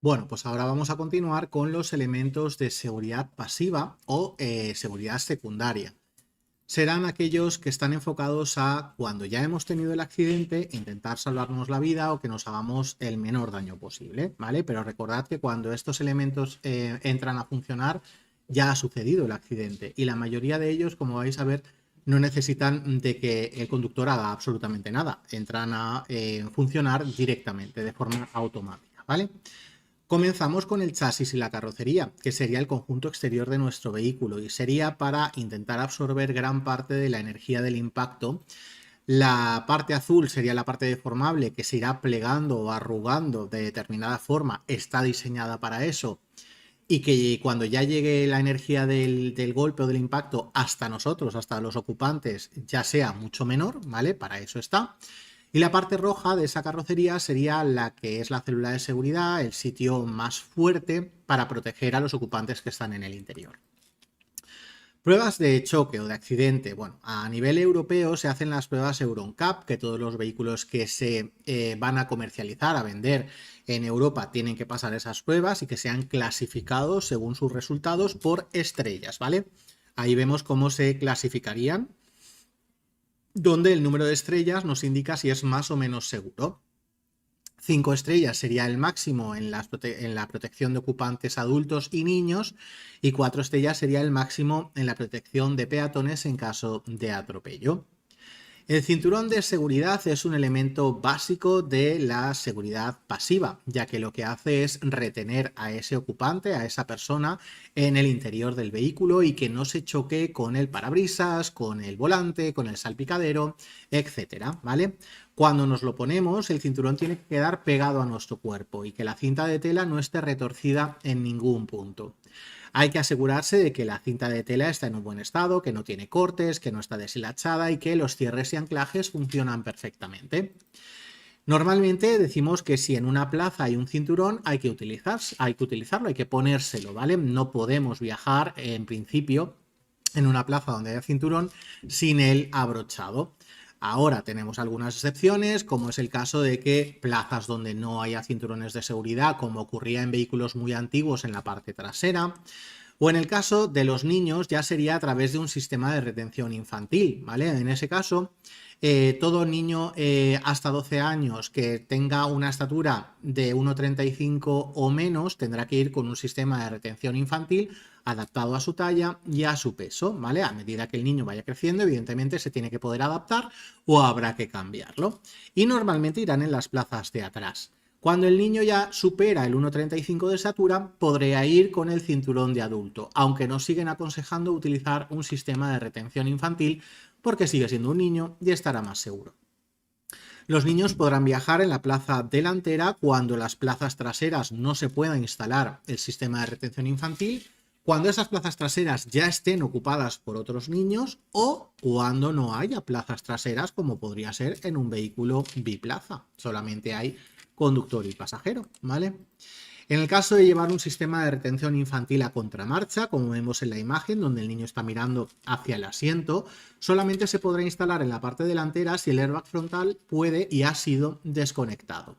Bueno, pues ahora vamos a continuar con los elementos de seguridad pasiva o seguridad secundaria. Serán aquellos que están enfocados a cuando ya hemos tenido el accidente, intentar salvarnos la vida o que nos hagamos el menor daño posible, ¿vale? Pero recordad que cuando estos elementos entran a funcionar, ya ha sucedido el accidente y la mayoría de ellos, como vais a ver, no necesitan de que el conductor haga absolutamente nada. Entran a funcionar directamente, de forma automática, ¿vale? Comenzamos con el chasis y la carrocería, que sería el conjunto exterior de nuestro vehículo y sería para intentar absorber gran parte de la energía del impacto. La parte azul sería la parte deformable que se irá plegando o arrugando de determinada forma, está diseñada para eso y que cuando ya llegue la energía del golpe o del impacto hasta nosotros, hasta los ocupantes, ya sea mucho menor, ¿vale? Para eso está. Y la parte roja de esa carrocería sería la que es la célula de seguridad, el sitio más fuerte para proteger a los ocupantes que están en el interior. Pruebas de choque o de accidente. Bueno, a nivel europeo se hacen las pruebas Euro NCAP, que todos los vehículos que se van a comercializar, a vender en Europa, tienen que pasar esas pruebas y que sean clasificados según sus resultados por estrellas, ¿vale? Ahí vemos cómo se clasificarían, donde el número de estrellas nos indica si es más o menos seguro. 5 estrellas sería el máximo en la protección de ocupantes adultos y niños y 4 estrellas sería el máximo en la protección de peatones en caso de atropello. El cinturón de seguridad es un elemento básico de la seguridad pasiva, ya que lo que hace es retener a ese ocupante, a esa persona, en el interior del vehículo y que no se choque con el parabrisas, con el volante, con el salpicadero, etcétera, ¿vale? Cuando nos lo ponemos, el cinturón tiene que quedar pegado a nuestro cuerpo y que la cinta de tela no esté retorcida en ningún punto. Hay que asegurarse de que la cinta de tela está en un buen estado, que no tiene cortes, que no está deshilachada y que los cierres y anclajes funcionan perfectamente. Normalmente decimos que si en una plaza hay un cinturón hay que utilizarlo, hay que ponérselo, ¿vale? No podemos viajar en principio en una plaza donde haya cinturón sin él abrochado. Ahora tenemos algunas excepciones, como es el caso de que plazas donde no haya cinturones de seguridad, como ocurría en vehículos muy antiguos en la parte trasera, o en el caso de los niños ya sería a través de un sistema de retención infantil, ¿vale? En ese caso, todo niño hasta 12 años que tenga una estatura de 1,35 o menos tendrá que ir con un sistema de retención infantil adaptado a su talla y a su peso, ¿vale? A medida que el niño vaya creciendo, evidentemente se tiene que poder adaptar o habrá que cambiarlo. Y normalmente irán en las plazas de atrás. Cuando el niño ya supera el 1,35 de estatura, podría ir con el cinturón de adulto, aunque nos siguen aconsejando utilizar un sistema de retención infantil porque sigue siendo un niño y estará más seguro. Los niños podrán viajar en la plaza delantera cuando las plazas traseras no se pueda instalar el sistema de retención infantil, cuando esas plazas traseras ya estén ocupadas por otros niños o cuando no haya plazas traseras, como podría ser en un vehículo biplaza. Solamente hay conductor y pasajero, ¿vale? En el caso de llevar un sistema de retención infantil a contramarcha, como vemos en la imagen, donde el niño está mirando hacia el asiento, solamente se podrá instalar en la parte delantera si el airbag frontal puede y ha sido desconectado.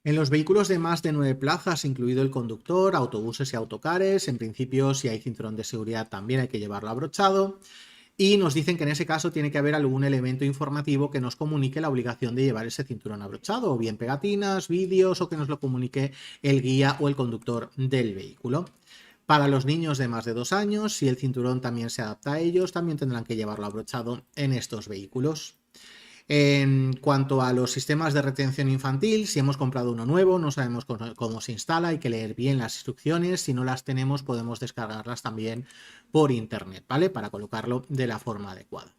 En los vehículos de más de 9 plazas, incluido el conductor, autobuses y autocares, en principio si hay cinturón de seguridad también hay que llevarlo abrochado. Y nos dicen que en ese caso tiene que haber algún elemento informativo que nos comunique la obligación de llevar ese cinturón abrochado, o bien pegatinas, vídeos o que nos lo comunique el guía o el conductor del vehículo. Para los niños de más de 2 años, si el cinturón también se adapta a ellos, también tendrán que llevarlo abrochado en estos vehículos. En cuanto a los sistemas de retención infantil, si hemos comprado uno nuevo, no sabemos cómo se instala, hay que leer bien las instrucciones, si no las tenemos podemos descargarlas también por internet, ¿vale? Para colocarlo de la forma adecuada.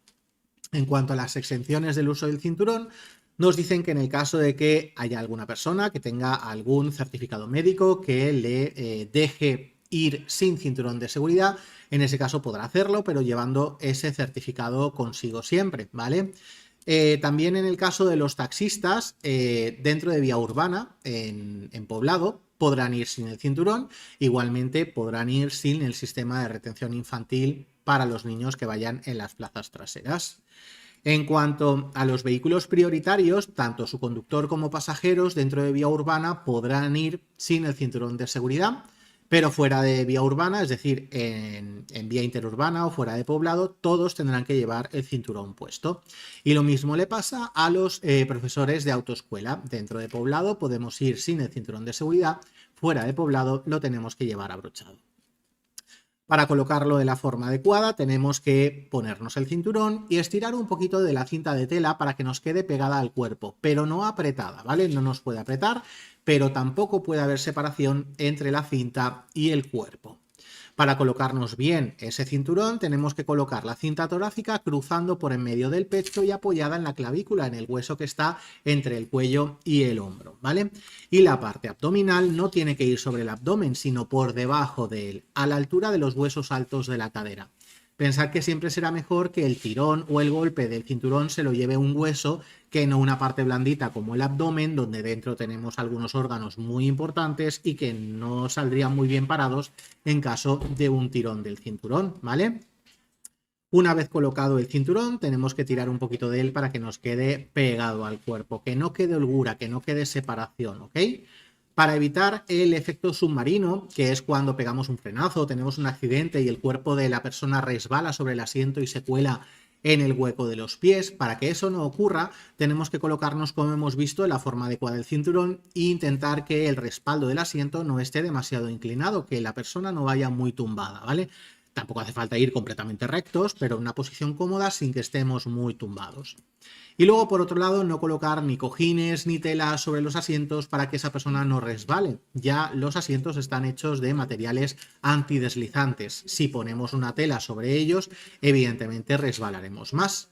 En cuanto a las exenciones del uso del cinturón, Nos dicen que en el caso de que haya alguna persona que tenga algún certificado médico que le deje ir sin cinturón de seguridad, en ese caso podrá hacerlo, pero llevando ese certificado consigo siempre, ¿vale? También en el caso de los taxistas, dentro de vía urbana, en poblado, podrán ir sin el cinturón, igualmente podrán ir sin el sistema de retención infantil para los niños que vayan en las plazas traseras. En cuanto a los vehículos prioritarios, tanto su conductor como pasajeros dentro de vía urbana podrán ir sin el cinturón de seguridad, pero fuera de vía urbana, es decir, en vía interurbana o fuera de poblado, todos tendrán que llevar el cinturón puesto. Y lo mismo le pasa a los profesores de autoescuela. Dentro de poblado podemos ir sin el cinturón de seguridad, fuera de poblado lo tenemos que llevar abrochado. Para colocarlo de la forma adecuada tenemos que ponernos el cinturón y estirar un poquito de la cinta de tela para que nos quede pegada al cuerpo, pero no apretada, ¿vale? No nos puede apretar, pero tampoco puede haber separación entre la cinta y el cuerpo. Para colocarnos bien ese cinturón tenemos que colocar la cinta torácica cruzando por en medio del pecho y apoyada en la clavícula, en el hueso que está entre el cuello y el hombro, ¿vale? Y la parte abdominal no tiene que ir sobre el abdomen, sino por debajo de él, a la altura de los huesos altos de la cadera. Pensad que siempre será mejor que el tirón o el golpe del cinturón se lo lleve un hueso que no una parte blandita como el abdomen, donde dentro tenemos algunos órganos muy importantes y que no saldrían muy bien parados en caso de un tirón del cinturón, ¿vale? Una vez colocado el cinturón, tenemos que tirar un poquito de él para que nos quede pegado al cuerpo, que no quede holgura, que no quede separación, ¿ok? Para evitar el efecto submarino, que es cuando pegamos un frenazo, tenemos un accidente y el cuerpo de la persona resbala sobre el asiento y se cuela en el hueco de los pies, para que eso no ocurra, tenemos que colocarnos, como hemos visto, en la forma adecuada del cinturón e intentar que el respaldo del asiento no esté demasiado inclinado, que la persona no vaya muy tumbada, ¿vale? Tampoco hace falta ir completamente rectos, pero en una posición cómoda sin que estemos muy tumbados. Y luego, por otro lado, no colocar ni cojines ni tela sobre los asientos para que esa persona no resbale. Ya los asientos están hechos de materiales antideslizantes. Si ponemos una tela sobre ellos, evidentemente resbalaremos más.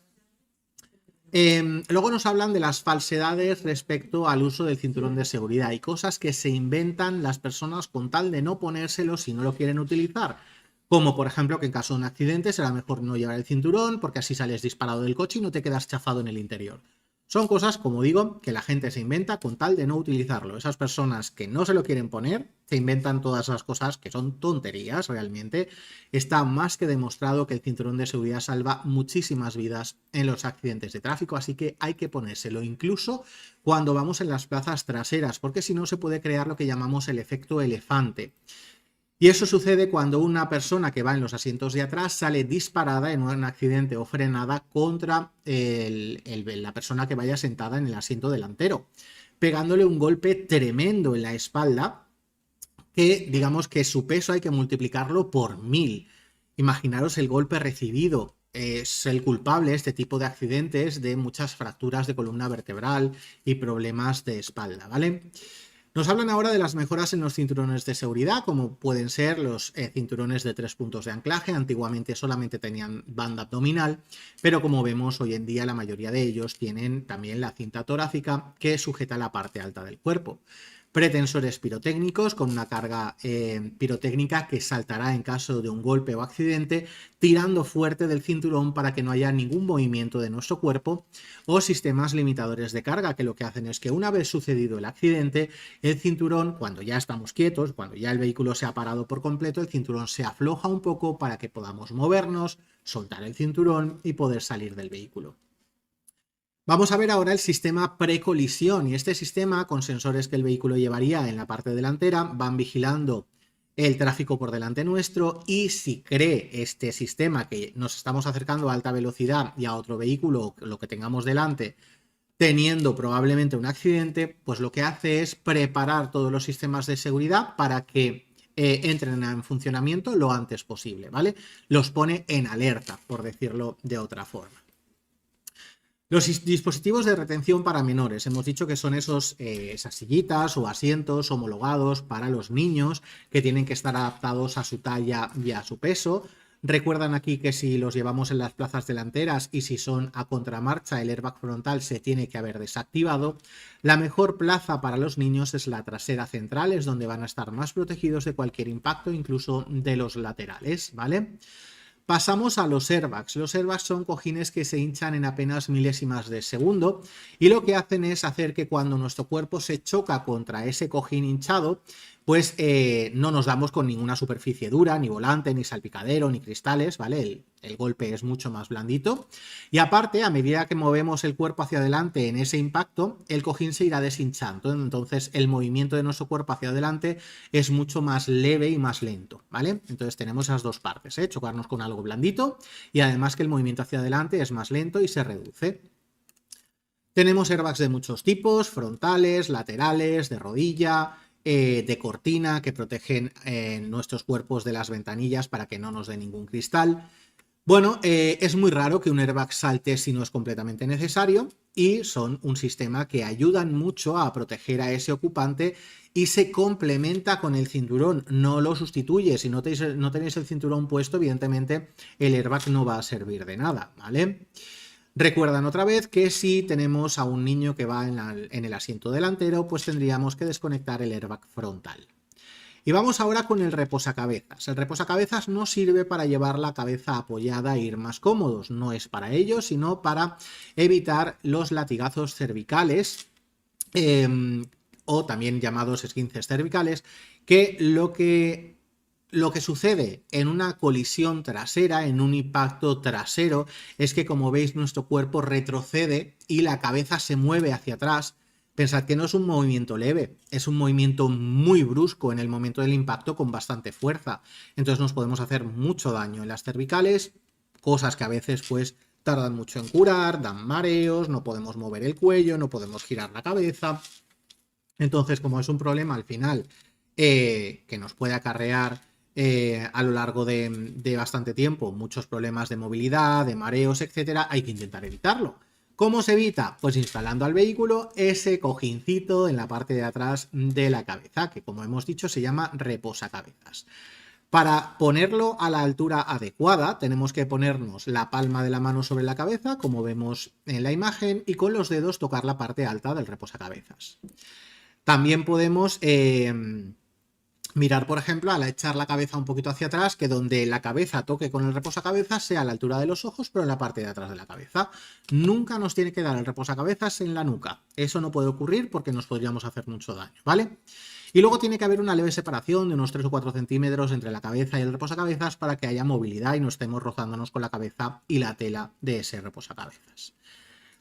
Luego nos hablan de las falsedades respecto al uso del cinturón de seguridad y cosas que se inventan las personas con tal de no ponérselo si no lo quieren utilizar. Como por ejemplo que en caso de un accidente será mejor no llevar el cinturón porque así sales disparado del coche y no te quedas chafado en el interior. Son cosas, como digo, que la gente se inventa con tal de no utilizarlo. Esas personas que no se lo quieren poner se inventan todas esas cosas que son tonterías realmente. Está más que demostrado que el cinturón de seguridad salva muchísimas vidas en los accidentes de tráfico, así que hay que ponérselo incluso cuando vamos en las plazas traseras, porque si no se puede crear lo que llamamos el efecto elefante. Y eso sucede cuando una persona que va en los asientos de atrás sale disparada en un accidente o frenada contra la persona que vaya sentada en el asiento delantero, pegándole un golpe tremendo en la espalda que digamos que su peso hay que multiplicarlo por 1000. Imaginaros el golpe recibido. Es el culpable, este tipo de accidentes, de muchas fracturas de columna vertebral y problemas de espalda, ¿vale? Nos hablan ahora de las mejoras en los cinturones de seguridad, como pueden ser los cinturones de 3 puntos de anclaje. Antiguamente solamente tenían banda abdominal, pero como vemos hoy en día la mayoría de ellos tienen también la cinta torácica que sujeta la parte alta del cuerpo. Pretensores pirotécnicos con una carga pirotécnica que saltará en caso de un golpe o accidente, tirando fuerte del cinturón para que no haya ningún movimiento de nuestro cuerpo, o sistemas limitadores de carga que lo que hacen es que una vez sucedido el accidente, el cinturón, cuando ya estamos quietos, cuando ya el vehículo se ha parado por completo, el cinturón se afloja un poco para que podamos movernos, soltar el cinturón y poder salir del vehículo. Vamos a ver ahora el sistema precolisión, y este sistema, con sensores que el vehículo llevaría en la parte delantera, van vigilando el tráfico por delante nuestro, y si cree este sistema que nos estamos acercando a alta velocidad y a otro vehículo, lo que tengamos delante, teniendo probablemente un accidente, pues lo que hace es preparar todos los sistemas de seguridad para que entren en funcionamiento lo antes posible, ¿vale? Los pone en alerta, por decirlo de otra forma. Los dispositivos de retención para menores, hemos dicho que son esas sillitas o asientos homologados para los niños que tienen que estar adaptados a su talla y a su peso. Recuerdan aquí que si los llevamos en las plazas delanteras y si son a contramarcha, el airbag frontal se tiene que haber desactivado. La mejor plaza para los niños es la trasera central, es donde van a estar más protegidos de cualquier impacto, incluso de los laterales, ¿vale? Pasamos a los airbags. Los airbags son cojines que se hinchan en apenas milésimas de segundo y lo que hacen es hacer que cuando nuestro cuerpo se choca contra ese cojín hinchado, pues no nos damos con ninguna superficie dura, ni volante, ni salpicadero, ni cristales, ¿vale? El golpe es mucho más blandito. Y aparte, a medida que movemos el cuerpo hacia adelante en ese impacto, el cojín se irá deshinchando. Entonces, el movimiento de nuestro cuerpo hacia adelante es mucho más leve y más lento, ¿vale? Entonces, tenemos esas dos partes, ¿eh? Chocarnos con algo blandito y además que el movimiento hacia adelante es más lento y se reduce. Tenemos airbags de muchos tipos, frontales, laterales, de rodilla, de cortina, que protegen nuestros cuerpos de las ventanillas para que no nos dé ningún cristal. Bueno, es muy raro que un airbag salte si no es completamente necesario y son un sistema que ayudan mucho a proteger a ese ocupante y se complementa con el cinturón, no lo sustituye. Si no tenéis el cinturón puesto, evidentemente el airbag no va a servir de nada, ¿vale? Recuerdan otra vez que si tenemos a un niño que va en el asiento delantero, pues tendríamos que desconectar el airbag frontal. Y vamos ahora con el reposacabezas. El reposacabezas no sirve para llevar la cabeza apoyada e ir más cómodos, no es para ello, sino para evitar los latigazos cervicales o también llamados esguinces cervicales, que lo que sucede en una colisión trasera, en un impacto trasero, es que, como veis, nuestro cuerpo retrocede y la cabeza se mueve hacia atrás. Pensad que no es un movimiento leve, es un movimiento muy brusco en el momento del impacto con bastante fuerza. Entonces nos podemos hacer mucho daño en las cervicales, cosas que a veces pues tardan mucho en curar, dan mareos, no podemos mover el cuello, no podemos girar la cabeza. Entonces, como es un problema al final que nos puede acarrear a lo largo de bastante tiempo muchos problemas de movilidad, de mareos, etcétera, hay que intentar evitarlo. ¿Cómo se evita? Pues instalando al vehículo ese cojincito en la parte de atrás de la cabeza, que como hemos dicho se llama reposacabezas. Para ponerlo a la altura adecuada tenemos que ponernos la palma de la mano sobre la cabeza, como vemos en la imagen, y con los dedos tocar la parte alta del reposacabezas. También podemos mirar, por ejemplo, al echar la cabeza un poquito hacia atrás, que donde la cabeza toque con el reposacabezas sea a la altura de los ojos, pero en la parte de atrás de la cabeza. Nunca nos tiene que dar el reposacabezas en la nuca. Eso no puede ocurrir porque nos podríamos hacer mucho daño, ¿vale? Y luego tiene que haber una leve separación de unos 3 o 4 centímetros entre la cabeza y el reposacabezas para que haya movilidad y no estemos rozándonos con la cabeza y la tela de ese reposacabezas.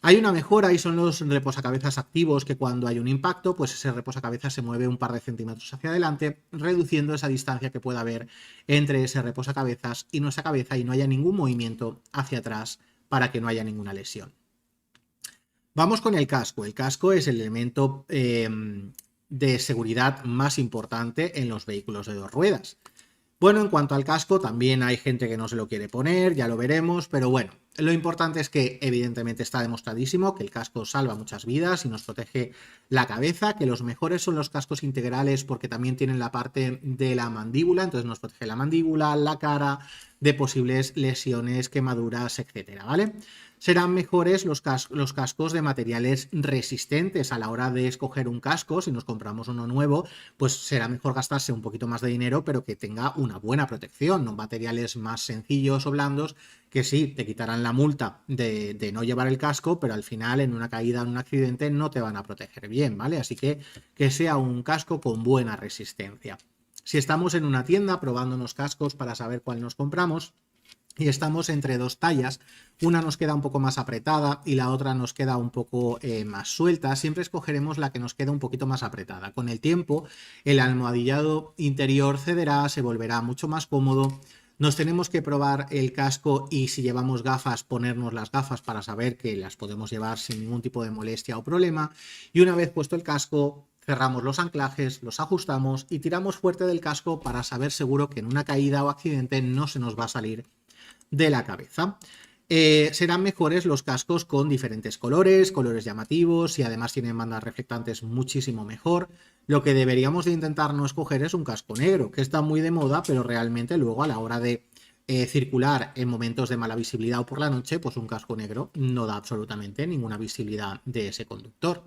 Hay una mejora y son los reposacabezas activos, que cuando hay un impacto, pues ese reposacabezas se mueve un par de centímetros hacia adelante, reduciendo esa distancia que pueda haber entre ese reposacabezas y nuestra cabeza y no haya ningún movimiento hacia atrás para que no haya ninguna lesión. Vamos con el casco. El casco es el elemento de seguridad más importante en los vehículos de 2 ruedas. Bueno, en cuanto al casco, también hay gente que no se lo quiere poner, ya lo veremos, pero bueno, lo importante es que evidentemente está demostradísimo que el casco salva muchas vidas y nos protege la cabeza, que los mejores son los cascos integrales porque también tienen la parte de la mandíbula, entonces nos protege la mandíbula, la cara, de posibles lesiones, quemaduras, etcétera, ¿vale? Serán mejores los cascos de materiales resistentes. A la hora de escoger un casco, si nos compramos uno nuevo, pues será mejor gastarse un poquito más de dinero, pero que tenga una buena protección, no materiales más sencillos o blandos, que sí, te quitarán la multa de no llevar el casco, pero al final en una caída, en un accidente, no te van a proteger bien, ¿vale? Así que sea un casco con buena resistencia. Si estamos en una tienda probándonos cascos para saber cuál nos compramos, y estamos entre 2 tallas, una nos queda un poco más apretada y la otra nos queda un poco más suelta, siempre escogeremos la que nos queda un poquito más apretada. Con el tiempo, el almohadillado interior cederá, se volverá mucho más cómodo. Nos tenemos que probar el casco y, si llevamos gafas, ponernos las gafas para saber que las podemos llevar sin ningún tipo de molestia o problema. Y una vez puesto el casco, cerramos los anclajes, los ajustamos y tiramos fuerte del casco para saber seguro que en una caída o accidente no se nos va a salir de la cabeza. Serán mejores los cascos con diferentes colores llamativos y además tienen bandas reflectantes muchísimo mejor. Lo que deberíamos de intentar no escoger es un casco negro, que está muy de moda, pero realmente luego a la hora de circular en momentos de mala visibilidad o por la noche, pues un casco negro no da absolutamente ninguna visibilidad de ese conductor.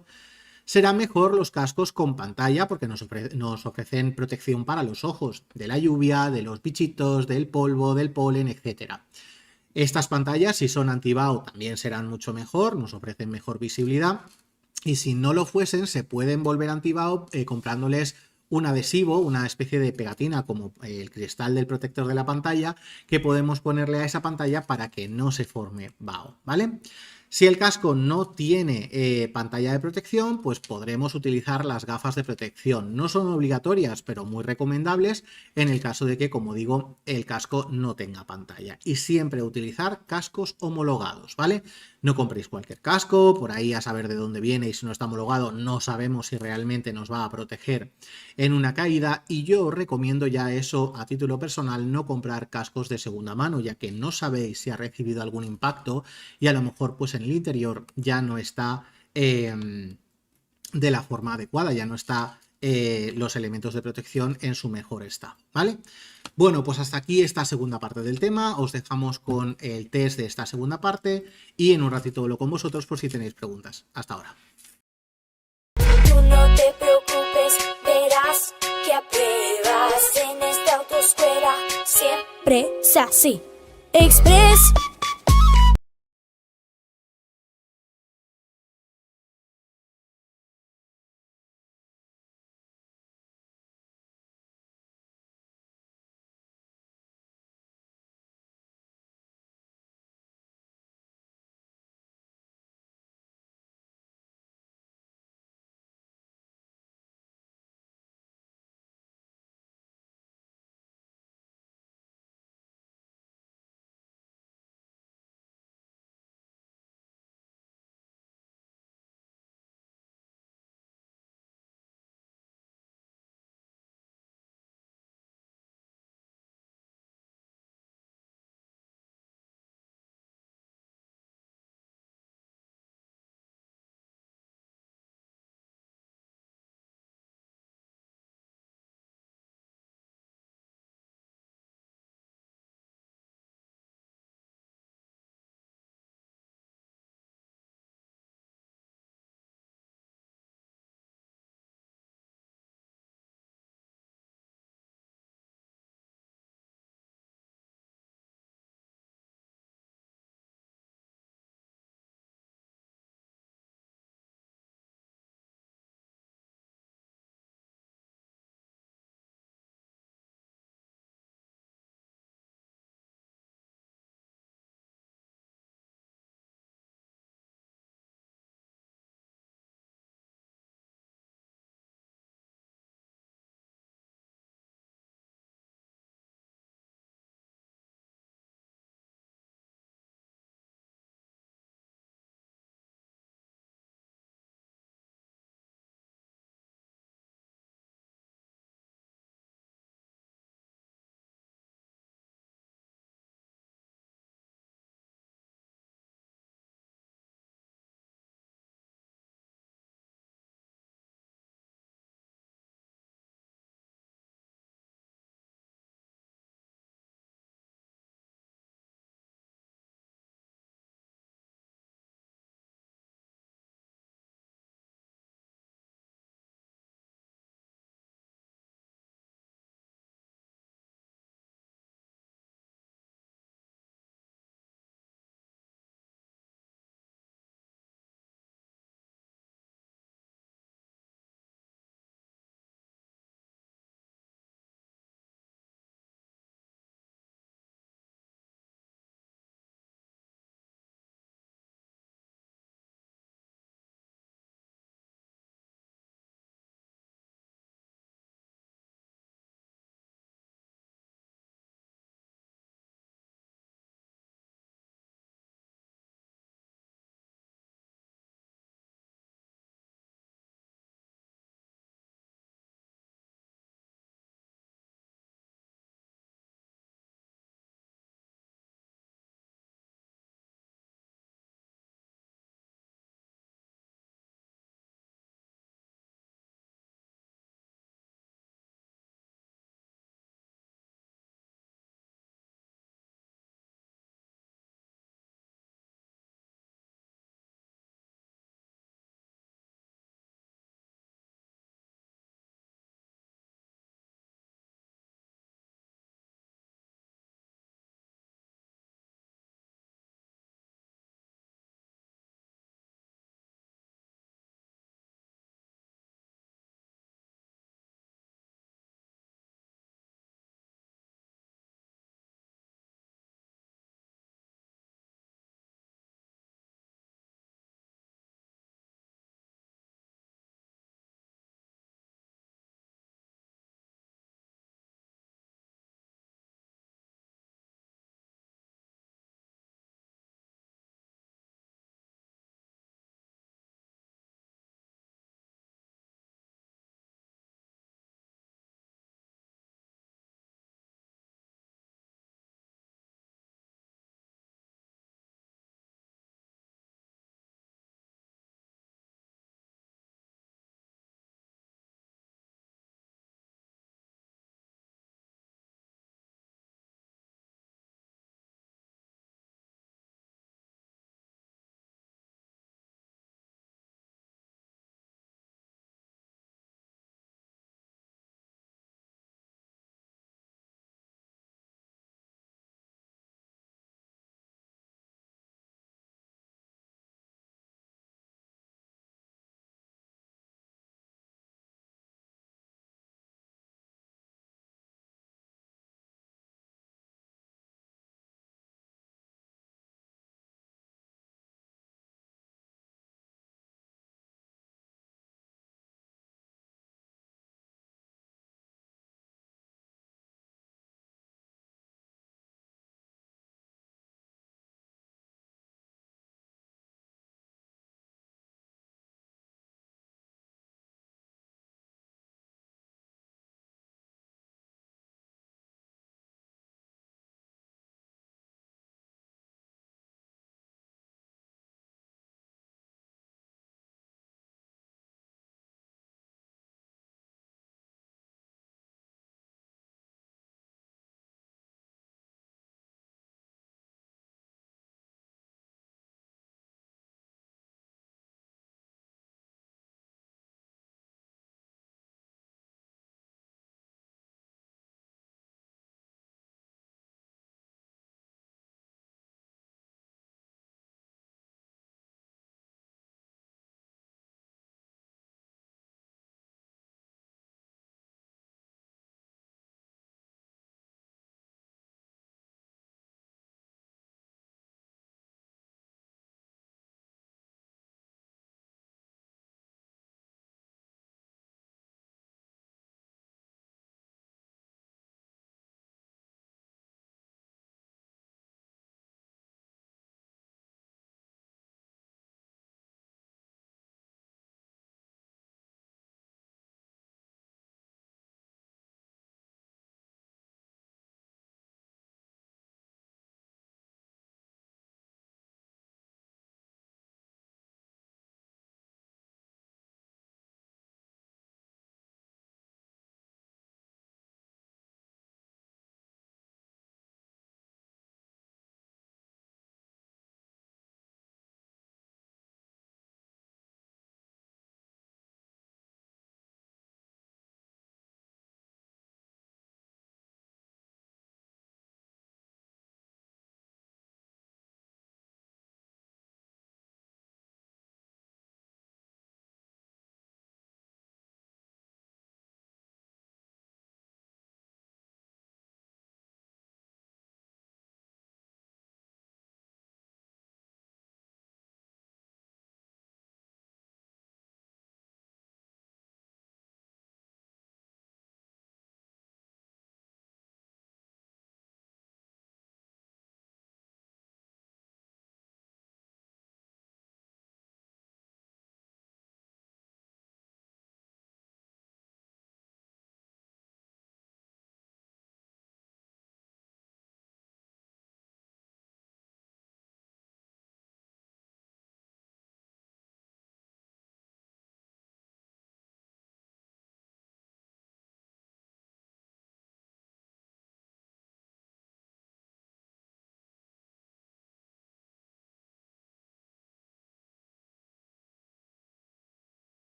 Serán mejor los cascos con pantalla porque nos ofrecen protección para los ojos, de la lluvia, de los bichitos, del polvo, del polen, etc. Estas pantallas, si son anti-BAO, también serán mucho mejor, nos ofrecen mejor visibilidad. Y si no lo fuesen, se pueden volver anti-BAO comprándoles un adhesivo, una especie de pegatina como el cristal del protector de la pantalla, que podemos ponerle a esa pantalla para que no se forme BAO, ¿vale? Si el casco no tiene pantalla de protección, pues podremos utilizar las gafas de protección. No son obligatorias, pero muy recomendables en el caso de que, como digo, el casco no tenga pantalla. Y siempre utilizar cascos homologados, ¿vale? No compréis cualquier casco, por ahí a saber de dónde viene y si no está homologado no sabemos si realmente nos va a proteger en una caída, y yo os recomiendo ya eso a título personal, no comprar cascos de segunda mano, ya que no sabéis si ha recibido algún impacto y a lo mejor pues en el interior ya no está de la forma adecuada, ya no está los elementos de protección en su mejor estado, ¿vale? Bueno, pues hasta aquí esta segunda parte del tema, os dejamos con el test de esta segunda parte y en un ratito hablo con vosotros por si tenéis preguntas. Hasta ahora. Tú no te preocupes, verás que apruebas en esta autoescuela. Siempre es así. Express.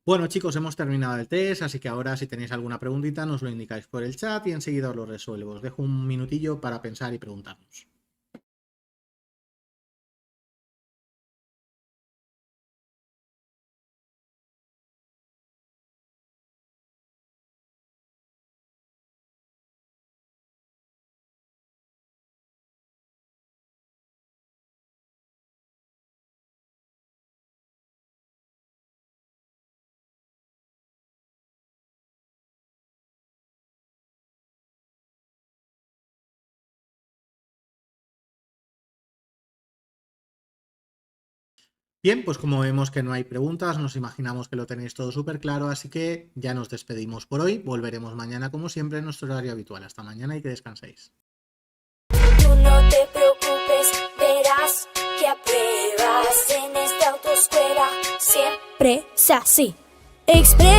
Bueno, chicos, hemos terminado el test, así que ahora si tenéis alguna preguntita nos lo indicáis por el chat y enseguida os lo resuelvo. Os dejo un minutillo para pensar y preguntarnos. Bien, pues como vemos que no hay preguntas, nos imaginamos que lo tenéis todo súper claro, así que ya nos despedimos por hoy. Volveremos mañana como siempre en nuestro horario habitual. Hasta mañana y que descanséis. Tú no te preocupes, verás que apruebas en esta autoescuela. Siempre es así. Express.